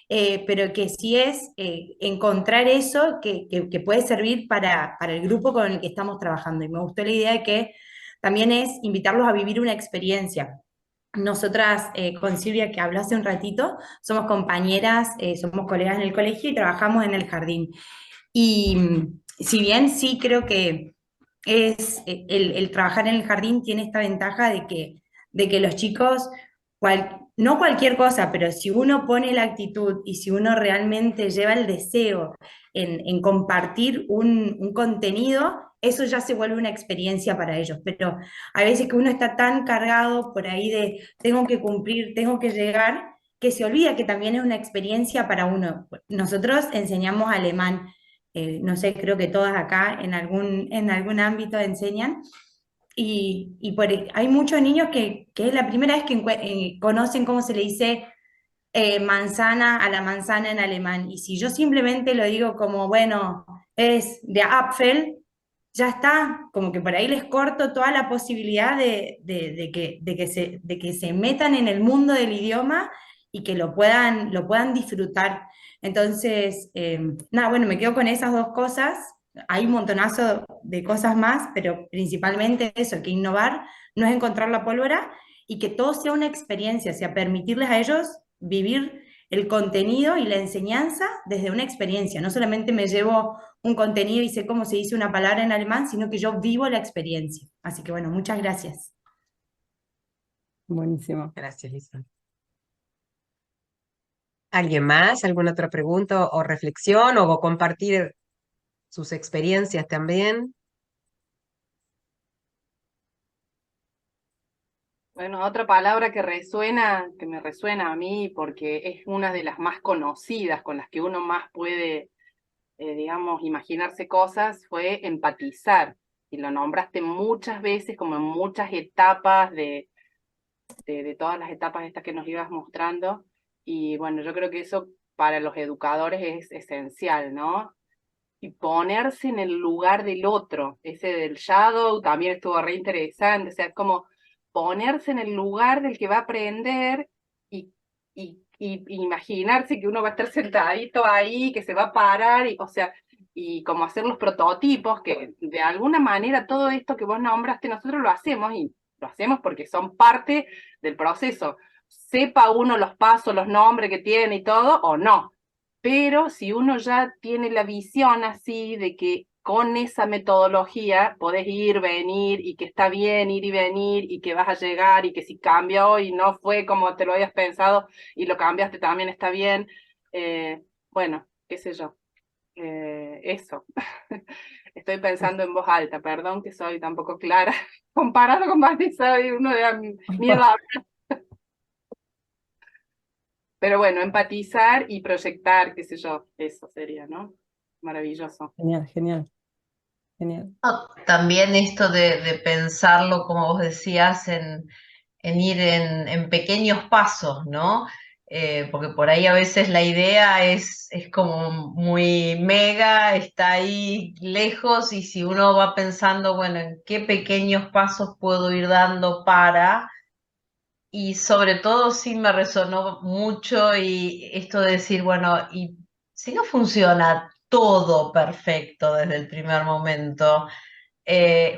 pero que sí es encontrar eso que puede servir para el grupo con el que estamos trabajando. Y me gustó la idea de que también es invitarlos a vivir una experiencia. Nosotras, con Silvia, que habló hace un ratito, somos compañeras, somos colegas en el colegio y trabajamos en el jardín. Y si bien sí creo que el trabajar en el jardín tiene esta ventaja de que los chicos, no cualquier cosa, pero si uno pone la actitud y si uno realmente lleva el deseo en compartir un contenido, eso ya se vuelve una experiencia para ellos. Pero a veces que uno está tan cargado por ahí de tengo que cumplir, tengo que llegar, que se olvida que también es una experiencia para uno. Nosotros enseñamos alemán, no sé, creo que todas acá en algún ámbito enseñan, hay muchos niños que es la primera vez que conocen cómo se le dice manzana a la manzana en alemán. Y si yo simplemente lo digo como, bueno, es de Apfel, ya está, como que por ahí les corto toda la posibilidad de que se metan en el mundo del idioma y que lo puedan disfrutar. Entonces, nada, bueno, me quedo con esas dos cosas. Hay un montonazo de cosas más, pero principalmente eso, que innovar no es encontrar la pólvora y que todo sea una experiencia, o sea, permitirles a ellos vivir el contenido y la enseñanza desde una experiencia. No solamente me llevo un contenido y sé cómo se dice una palabra en alemán, sino que yo vivo la experiencia. Así que bueno, muchas gracias. Buenísimo. Gracias, Lisa. ¿Alguien más? ¿Alguna otra pregunta o reflexión o compartir sus experiencias también? Bueno, otra palabra que me resuena a mí porque es una de las más conocidas, con las que uno más puede, digamos, imaginarse cosas, fue empatizar. Y lo nombraste muchas veces, como en muchas etapas de todas las etapas estas que nos ibas mostrando. Y bueno, yo creo que eso para los educadores es esencial, ¿no? Y ponerse en el lugar del otro. Ese del shadow también estuvo re interesante, o sea, como ponerse en el lugar del que va a aprender y imaginarse que uno va a estar sentadito ahí, que se va a parar, o sea, y como hacer los prototipos, que de alguna manera todo esto que vos nombraste, nosotros lo hacemos, y lo hacemos porque son parte del proceso. Sepa uno los pasos, los nombres que tiene y todo, o no. Pero si uno ya tiene la visión así de que con esa metodología podés ir, venir, y que está bien ir y venir, y que vas a llegar, y que si cambia hoy no fue como te lo habías pensado, y lo cambiaste también está bien, bueno, qué sé yo, eso. Estoy pensando en voz alta, perdón que soy tan poco clara, comparado con Vanessa y uno de mi edad. Pero bueno, empatizar y proyectar, qué sé yo, eso sería, ¿no? Maravilloso. Genial, genial, genial. También esto de pensarlo, como vos decías, en ir en pequeños pasos, ¿no? Porque por ahí a veces la idea es como muy mega, está ahí lejos, y si uno va pensando, bueno, en qué pequeños pasos puedo ir dando para... Y sobre todo sí me resonó mucho y esto de decir, bueno, y si no funciona todo perfecto desde el primer momento,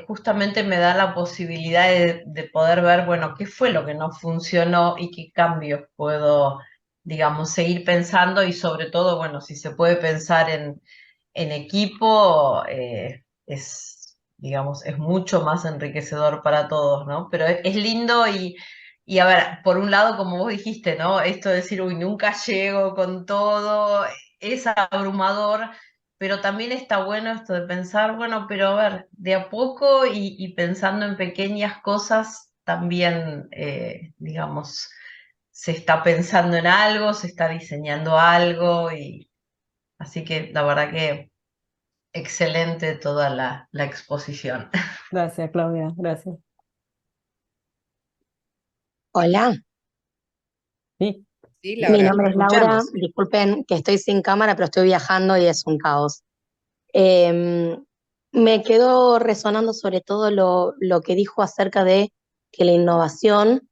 justamente me da la posibilidad de poder ver, bueno, qué fue lo que no funcionó y qué cambios puedo, digamos, seguir pensando, y sobre todo, bueno, si se puede pensar en equipo, digamos, es mucho más enriquecedor para todos, ¿no? Pero es lindo. Y a ver, por un lado, como vos dijiste, ¿no? Esto de decir, uy, nunca llego con todo, es abrumador, pero también está bueno esto de pensar, bueno, pero a ver, de a poco y pensando en pequeñas cosas, también, digamos, se está pensando en algo, se está diseñando algo, y así que la verdad que excelente toda la exposición. Gracias, Claudia, gracias. Hola, Sí, Sí, mi Laura. nombre es Laura. Escuchamos. Disculpen que estoy sin cámara, pero estoy viajando y es un caos. Eh, Me quedó resonando sobre todo lo que dijo acerca de que la innovación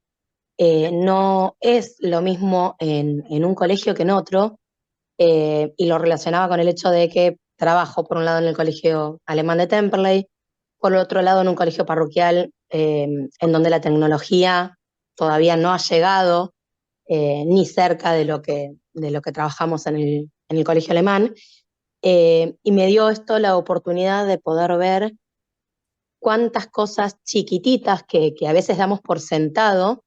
no es lo mismo en un colegio que en otro, y lo relacionaba con el hecho de que trabajo por un lado en el colegio alemán de Temperley, por el otro lado en un colegio parroquial en donde la tecnología todavía no ha llegado ni cerca de lo que trabajamos en el colegio alemán. Y me dio esto la oportunidad de poder ver cuántas cosas chiquititas que a veces damos por sentado,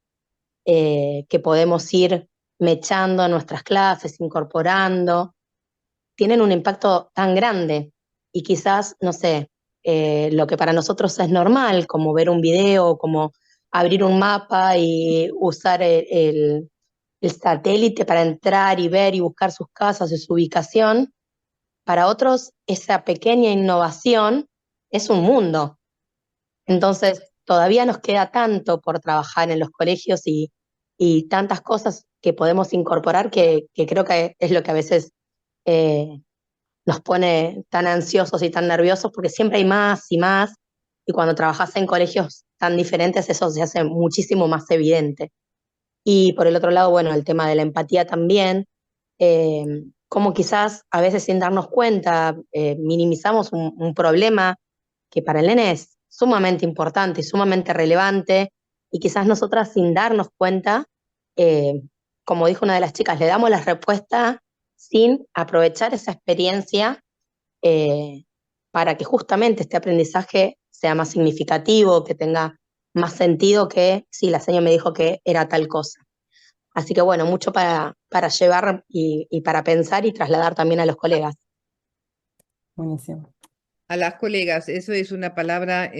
que podemos ir mechando en nuestras clases, incorporando, tienen un impacto tan grande. Y quizás, no sé, lo que para nosotros es normal, como ver un video, como abrir un mapa y usar el satélite para entrar y ver y buscar sus casas y su ubicación, para otros esa pequeña innovación es un mundo. Entonces, todavía nos queda tanto por trabajar en los colegios y tantas cosas que podemos incorporar que creo que es lo que a veces eh, nos pone tan ansiosos y tan nerviosos, porque siempre hay más y más, y cuando trabajas en colegios tan diferentes eso se hace muchísimo más evidente. Y por el otro lado, bueno, el tema de la empatía también, eh, como quizás a veces sin darnos cuenta minimizamos un problema que para el nene es sumamente importante y sumamente relevante, y quizás nosotras sin darnos cuenta, eh, como dijo una de las chicas, le damos la respuesta sin aprovechar esa experiencia eh, para que justamente este aprendizaje sea más significativo, que tenga más sentido que si la señora me dijo que era tal cosa. Así que bueno, mucho para llevar y para pensar y trasladar también a los colegas. Buenísimo. A las colegas, eso es una palabra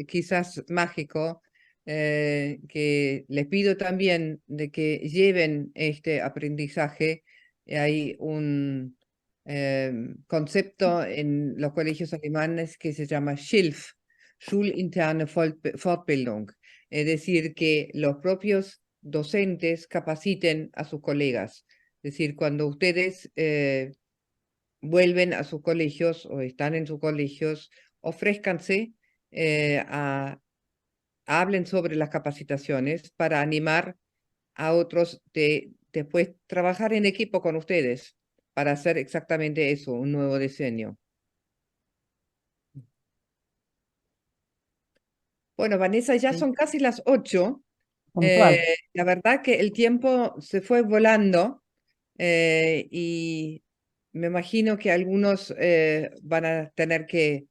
quizás mágico, que les pido también de que lleven este aprendizaje. Hay un concepto en los colegios alemanes que se llama SCHILF, Schulinterne Fortbildung, es decir, que los propios docentes capaciten a sus colegas. Es decir, cuando ustedes vuelven a sus colegios o están en sus colegios, ofrézcanse hablen sobre las capacitaciones para animar a otros de después trabajar en equipo con ustedes para hacer exactamente eso, un nuevo diseño. Bueno, Vanessa, ya son casi las 8. Puntual. La verdad que el tiempo se fue volando y me imagino que algunos van a tener que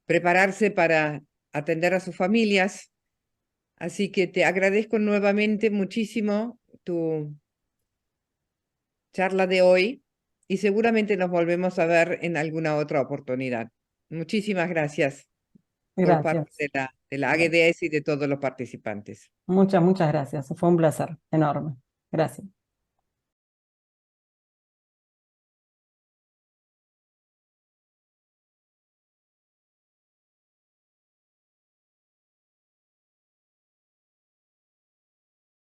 prepararse para atender a sus familias. Así que te agradezco nuevamente muchísimo tu charla de hoy y seguramente nos volvemos a ver en alguna otra oportunidad. Muchísimas gracias por parte Gracias. de la AGDS y de todos los participantes. Muchas gracias. Fue un placer enorme. Gracias.